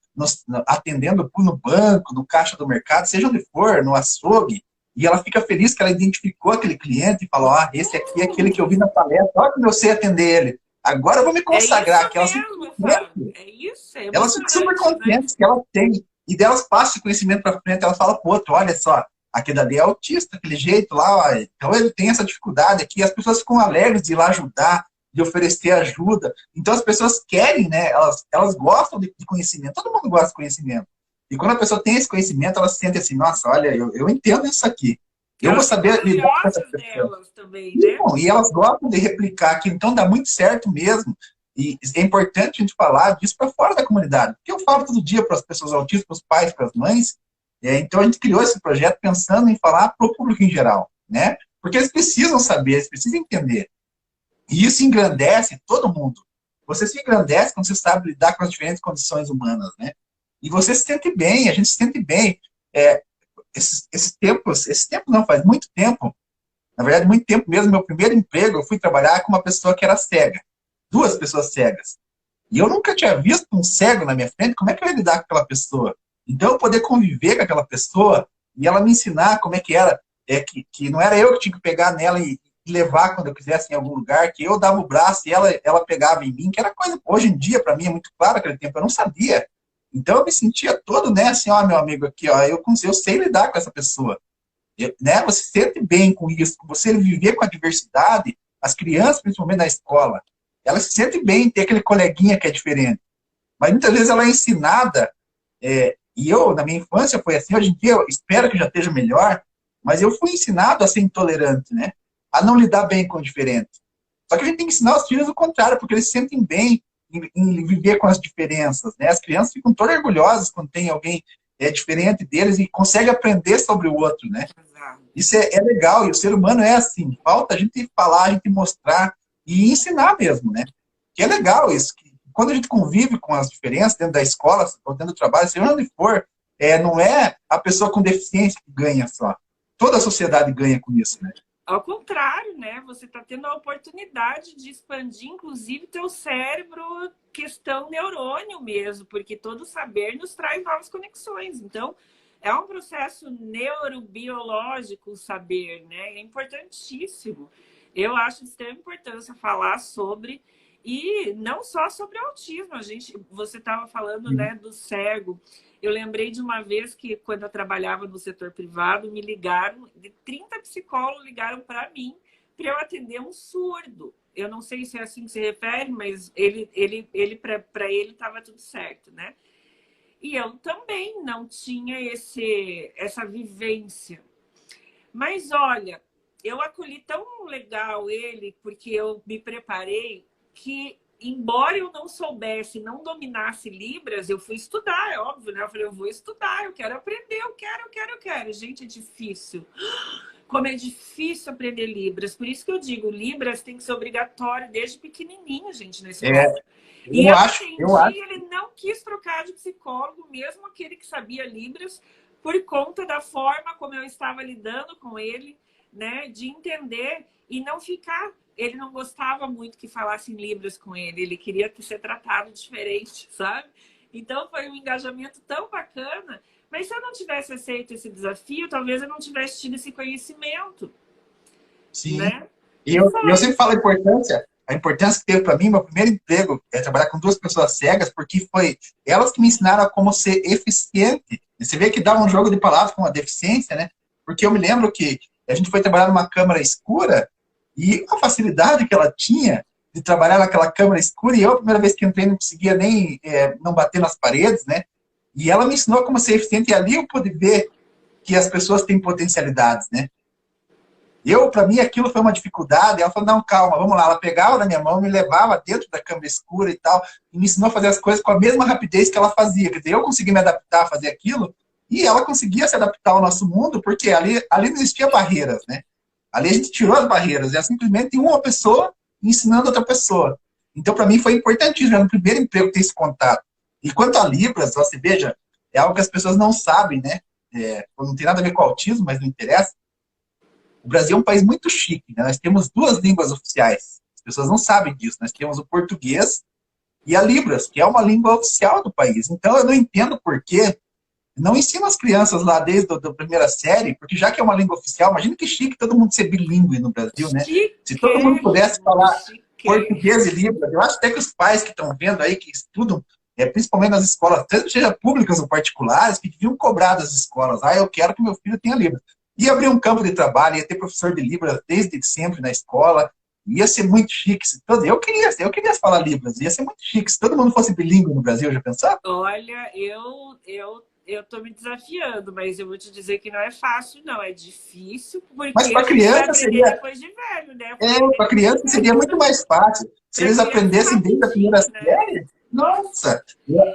atendendo no banco, no caixa do mercado, seja onde for, no açougue, e ela fica feliz que ela identificou aquele cliente e falou, esse aqui é aquele que eu vi na palestra, olha como eu sei atender ele. Agora eu vou me consagrar. É isso mesmo, Fábio. É isso, é elas ficam super contentes, né? que elas têm. E delas passam esse conhecimento para frente, elas falam pro outro, olha só, aquele ali é autista, aquele jeito lá, ó, então ele tem essa dificuldade aqui, as pessoas ficam alegres de ir lá ajudar, de oferecer ajuda. Então as pessoas querem, né? Elas gostam de conhecimento, todo mundo gosta de conhecimento. E quando a pessoa tem esse conhecimento, ela se sente assim, nossa, olha, eu entendo isso aqui. Eu vou saber lidar com essa pessoa. Também, né? E elas gostam de replicar aqui, então dá muito certo mesmo. E é importante a gente falar disso para fora da comunidade. Porque eu falo todo dia para as pessoas autistas, para os pais, para as mães. Então a gente criou esse projeto pensando em falar para o público em geral, né? Porque eles precisam saber, eles precisam entender. E isso engrandece todo mundo. Você se engrandece quando você sabe lidar com as diferentes condições humanas, né? E você se sente bem, a gente se sente bem. Esses tempos não, faz muito tempo, na verdade, muito tempo mesmo, meu primeiro emprego, eu fui trabalhar com uma pessoa que era cega. 2 pessoas cegas. E eu nunca tinha visto um cego na minha frente, como é que eu ia lidar com aquela pessoa? Então, eu poder conviver com aquela pessoa e ela me ensinar como é que era, que não era eu que tinha que pegar nela e levar quando eu quisesse em algum lugar, que eu dava o braço e ela pegava em mim, que era coisa, hoje em dia, para mim, é muito claro aquele tempo, eu não sabia. Então, eu me sentia todo, né, assim, ó, meu amigo aqui, ó, eu sei lidar com essa pessoa. Né, você se sente bem com isso, você viver com a diversidade, as crianças, principalmente na escola, ela se sente bem em ter aquele coleguinha que é diferente. Mas muitas vezes ela é ensinada, e eu, na minha infância, foi assim, hoje em dia eu espero que já esteja melhor, mas eu fui ensinado a ser intolerante, né? A não lidar bem com o diferente. Só que a gente tem que ensinar os filhos o contrário, porque eles se sentem bem em viver com as diferenças, né? As crianças ficam todas orgulhosas quando tem alguém diferente deles e consegue aprender sobre o outro, né? Isso é legal, e o ser humano é assim, falta a gente falar, a gente mostrar, e ensinar mesmo, né? Que é legal isso, que quando a gente convive com as diferenças dentro da escola, ou dentro do trabalho, seja onde for, não é a pessoa com deficiência que ganha só. Toda a sociedade ganha com isso, né? Ao contrário, né? Você está tendo a oportunidade de expandir, inclusive, teu cérebro, questão neurônio mesmo, porque todo saber nos traz novas conexões. Então, é um processo neurobiológico o saber, né? É importantíssimo. Eu acho de extrema importância falar sobre, e não só sobre autismo. Você estava falando, né, do cego. Eu lembrei de uma vez que, quando eu trabalhava no setor privado, me ligaram, de 30 psicólogos ligaram para mim, para eu atender um surdo. Eu não sei se é assim que se refere, mas para ele estava tudo certo, né? E eu também não tinha essa vivência. Mas, olha, eu acolhi tão legal ele, porque eu me preparei, que, embora eu não soubesse, não dominasse Libras, eu fui estudar, é óbvio, né? Eu falei, eu vou estudar, eu quero aprender, eu quero. Gente, é difícil. Como é difícil aprender Libras. Por isso que eu digo, Libras tem que ser obrigatório desde pequenininho, gente, nesse momento. E eu acho. Ele não quis trocar de psicólogo, mesmo aquele que sabia Libras, por conta da forma como eu estava lidando com ele, né? De entender e não ficar... Ele não gostava muito que falassem Libras com ele. Ele queria ser tratado diferente, sabe? Então, foi um engajamento tão bacana. Mas se eu não tivesse aceito esse desafio, talvez eu não tivesse tido esse conhecimento. Sim. Né? E eu sempre falo a importância que teve para mim, meu primeiro emprego é trabalhar com 2 pessoas cegas, porque foi elas que me ensinaram a como ser eficiente. E você vê que dá um jogo de palavras com a deficiência, né? Porque eu me lembro que a gente foi trabalhar numa câmara escura e a facilidade que ela tinha de trabalhar naquela câmara escura, e eu, a primeira vez que entrei, não conseguia nem não bater nas paredes, né? E ela me ensinou como ser eficiente, e ali eu pude ver que as pessoas têm potencialidades, né? Para mim, aquilo foi uma dificuldade. Ela falou, não, calma, vamos lá. Ela pegava na minha mão, me levava dentro da câmara escura e tal, e me ensinou a fazer as coisas com a mesma rapidez que ela fazia. Quer dizer, eu consegui me adaptar a fazer aquilo, e ela conseguia se adaptar ao nosso mundo, porque ali não existia barreiras, né? Ali a gente tirou as barreiras, é simplesmente uma pessoa ensinando outra pessoa. Então, para mim, foi importantíssimo, já no primeiro emprego, ter esse contato. E quanto a Libras, você veja, é algo que as pessoas não sabem, né? Não tem nada a ver com autismo, mas não interessa. O Brasil é um país muito chique, né? Nós temos duas línguas oficiais. As pessoas não sabem disso. Nós temos o português e a Libras, que é uma língua oficial do país. Então, eu não entendo por que não ensina as crianças lá desde a primeira série, porque já que é uma língua oficial, imagina que chique todo mundo ser bilíngue no Brasil, né? Se todo mundo pudesse falar português e Libras, eu acho até que os pais que estão vendo aí, que estudam, principalmente nas escolas, tanto seja públicas ou particulares, que deviam cobrar das escolas. Eu quero que meu filho tenha Libras. Ia abrir um campo de trabalho, ia ter professor de Libras desde sempre na escola, ia ser muito chique. Eu queria falar Libras, ia ser muito chique. Se todo mundo fosse bilíngue no Brasil, já pensou? Olha, eu tô me desafiando, mas eu vou te dizer que não é fácil, não. É difícil, porque mas para criança seria depois de velho, né? Para criança seria muito mais fácil. Se eles aprendessem desde a primeira série, nossa!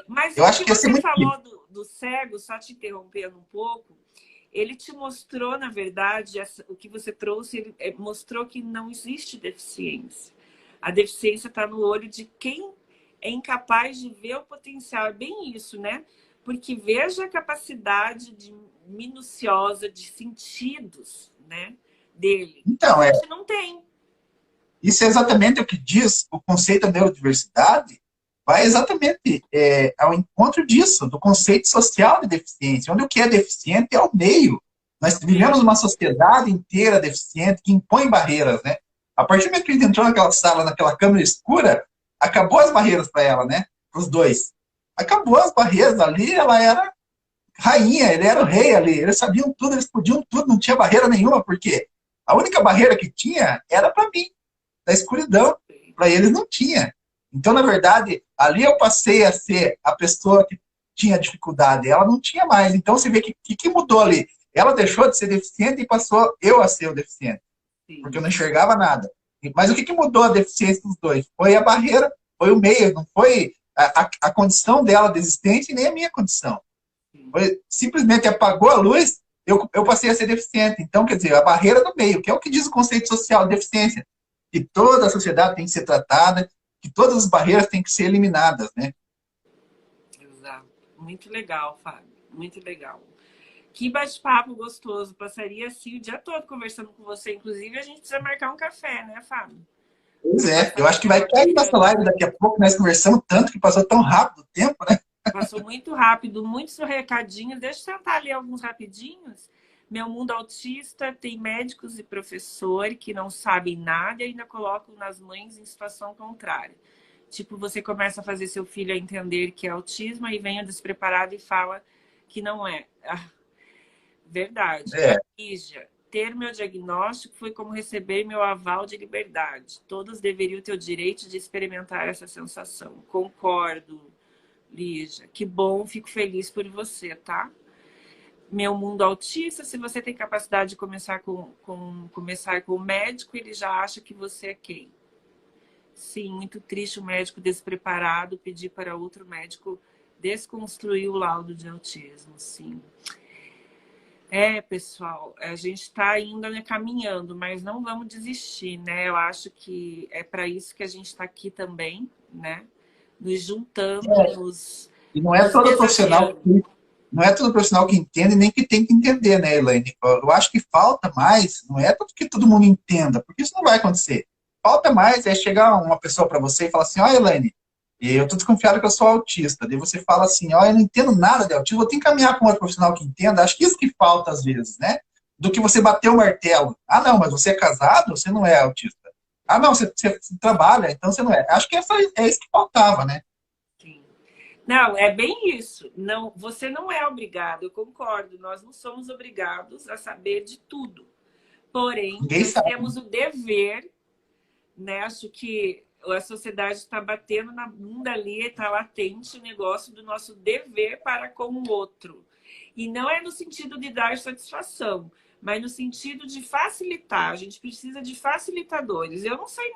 Mas eu o acho que que ia ser você muito falou do cego, só te interrompendo um pouco, ele te mostrou, na verdade, o que você trouxe, ele mostrou que não existe deficiência. A deficiência está no olho de quem é incapaz de ver o potencial. É bem isso, né? Porque veja a capacidade minuciosa de sentidos, né, dele. Então, A gente não tem. isso é exatamente o que diz o conceito da neurodiversidade, vai exatamente ao encontro disso, do conceito social de deficiência, onde o que é deficiente é o meio. Nós vivemos uma sociedade inteira deficiente que impõe barreiras, né? A partir do momento que a gente entrou naquela sala, naquela câmera escura, acabou as barreiras para ela, né? Para os dois. Acabou as barreiras ali, ela era rainha, ele era o rei ali, eles sabiam tudo, eles podiam tudo, não tinha barreira nenhuma, porque a única barreira que tinha era para mim, da escuridão. Para eles não tinha. Então, na verdade, ali eu passei a ser a pessoa que tinha dificuldade, ela não tinha mais. Então, você vê que mudou ali. Ela deixou de ser deficiente e passou eu a ser o deficiente, porque eu não enxergava nada. Mas o que mudou a deficiência dos dois? Foi a barreira, foi o meio, não foi a condição dela de existência e nem a minha condição. Foi, simplesmente apagou a luz, eu passei a ser deficiente. Então, quer dizer, a barreira do meio, que é o que diz o conceito social de deficiência, que toda a sociedade tem que ser tratada, que todas as barreiras têm que ser eliminadas, né? Exato. Muito legal, Fábio. Muito legal. Que bate-papo gostoso. Passaria assim o dia todo conversando com você. Inclusive, a gente precisa marcar um café, né, Fábio? Pois é, eu acho que vai cair nossa live daqui a pouco, nós conversamos tanto que passou tão rápido o tempo, né? Passou muito rápido, muitos recadinhos. Deixa eu tentar ler alguns rapidinhos. Meu mundo autista tem médicos e professores que não sabem nada e ainda colocam nas mães em situação contrária. Tipo, você começa a fazer seu filho a entender que é autismo e vem despreparado e fala que não é. Verdade. É. Lígia, ter meu diagnóstico foi como receber meu aval de liberdade. Todos deveriam ter o direito de experimentar essa sensação. Concordo, Lígia. Que bom, fico feliz por você, tá? Meu mundo autista, se você tem capacidade de começar começar com o médico, ele já acha que você é quem? Sim, muito triste o médico despreparado pedir para outro médico desconstruir o laudo de autismo, sim. Pessoal, a gente está ainda, né, caminhando, mas não vamos desistir, né? Eu acho que é para isso que a gente está aqui também, né? Nos juntando, E não é todo profissional que entende nem que tem que entender, né, Elaine? Eu acho que falta mais, não é que todo mundo entenda, porque isso não vai acontecer. Falta mais chegar uma pessoa para você e falar assim, Elaine, eu tô desconfiado que eu sou autista. Daí você fala assim, eu não entendo nada de autismo, vou ter que encaminhar com outro profissional que entenda. Acho que isso que falta às vezes, né? Do que você bater o martelo. Não, mas você é casado, você não é autista. Não, você trabalha, então você não é. Acho que é isso que faltava, né? Sim. Não, é bem isso. Não, você não é obrigado, eu concordo. Nós não somos obrigados a saber de tudo. Porém, nós temos o dever, né? Acho que a sociedade está batendo na bunda ali, está latente o negócio do nosso dever para com o outro. E não é no sentido de dar satisfação, mas no sentido de facilitar. A gente precisa de facilitadores. Eu não sei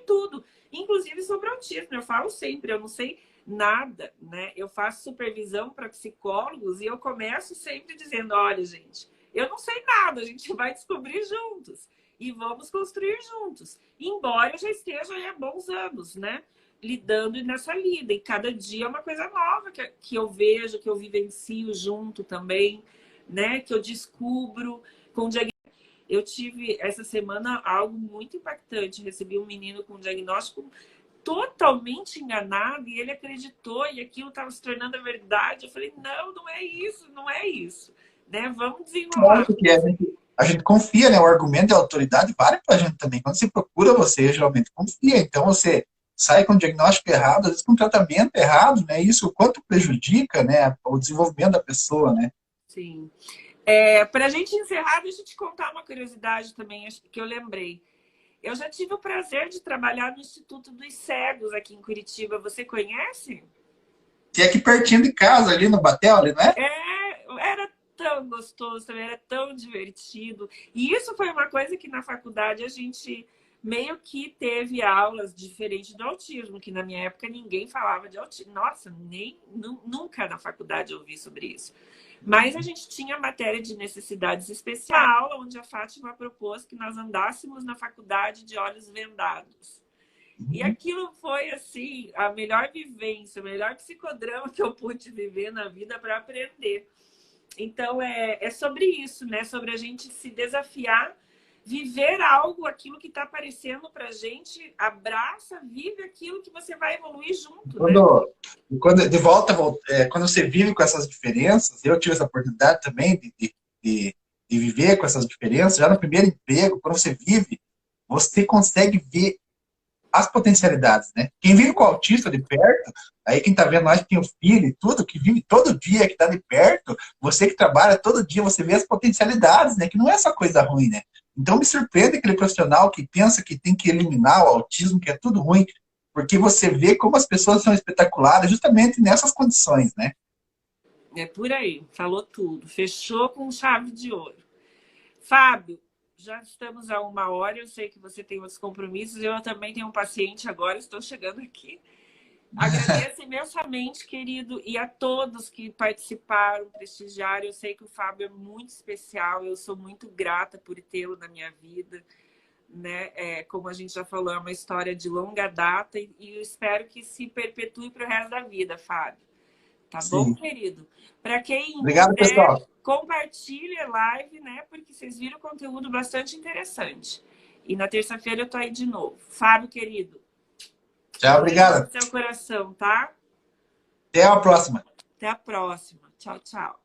tudo, inclusive sobre autismo. Eu falo sempre, eu não sei nada, né? Eu faço supervisão para psicólogos e eu começo sempre dizendo, olha, gente, eu não sei nada, a gente vai descobrir juntos e vamos construir juntos. Embora eu já esteja aí há bons anos, né? Lidando nessa lida. E cada dia é uma coisa nova que eu vejo, que eu vivencio junto também, né? Que eu descubro com diagnóstico. Eu tive essa semana algo muito impactante. Recebi um menino com um diagnóstico totalmente enganado e ele acreditou e aquilo estava se tornando a verdade. Eu falei, não, não é isso, não é isso. Né? Vamos Bom, desenrolar. porque a gente confia, né? O argumento de autoridade vale pra gente também. Quando você procura, você geralmente confia. Então, você sai com o diagnóstico errado, às vezes com o tratamento errado, né? Isso o quanto prejudica, né? O desenvolvimento da pessoa, né? Sim. Para a gente encerrar, deixa eu te contar uma curiosidade também que eu lembrei. Eu já tive o prazer de trabalhar no Instituto dos Cegos aqui em Curitiba. Você conhece? Que é aqui pertinho de casa, ali no Batel, ali, não é? Era tão gostoso também, era tão divertido. E isso foi uma coisa que na faculdade a gente meio que teve aulas diferentes do autismo, que na minha época ninguém falava de autismo. Nossa, nunca na faculdade eu ouvi sobre isso. Mas a gente tinha matéria de necessidades especiais, aula onde a Fátima propôs que nós andássemos na faculdade de olhos vendados. E aquilo foi, assim, a melhor vivência, o melhor psicodrama que eu pude viver na vida para aprender. Então, é sobre isso, né? Sobre a gente se desafiar, viver algo, aquilo que está aparecendo para a gente, abraça, vive aquilo que você vai evoluir junto, né? De volta, quando você vive com essas diferenças, eu tive essa oportunidade também de viver com essas diferenças, já no primeiro emprego, quando você vive, você consegue ver as potencialidades, né? Quem vive com o autista de perto, aí quem tá vendo nós que tem o filho e tudo, que vive todo dia, que tá de perto, você que trabalha todo dia, você vê as potencialidades, né? Que não é essa coisa ruim, né? Então me surpreende aquele profissional que pensa que tem que eliminar o autismo, que é tudo ruim, porque você vê como as pessoas são espetaculares justamente nessas condições, né? É por aí, falou tudo, fechou com chave de ouro. Fábio, já estamos a 1 hora, eu sei que você tem outros compromissos, eu também tenho um paciente agora, estou chegando aqui. Agradeço imensamente, querido, e a todos que participaram, prestigiaram. Eu sei que o Fábio é muito especial, eu sou muito grata por tê-lo na minha vida. Né? Como a gente já falou, é uma história de longa data e eu espero que se perpetue para o resto da vida, Fábio. Tá bom, Sim. querido? Para quem Obrigado, puder, pessoal. compartilhe a live, né? Porque vocês viram conteúdo bastante interessante. E na terça-feira eu tô aí de novo. Fábio, querido. Tchau, obrigado. Seu coração, tá? Até a próxima. Até a próxima. Tchau, tchau.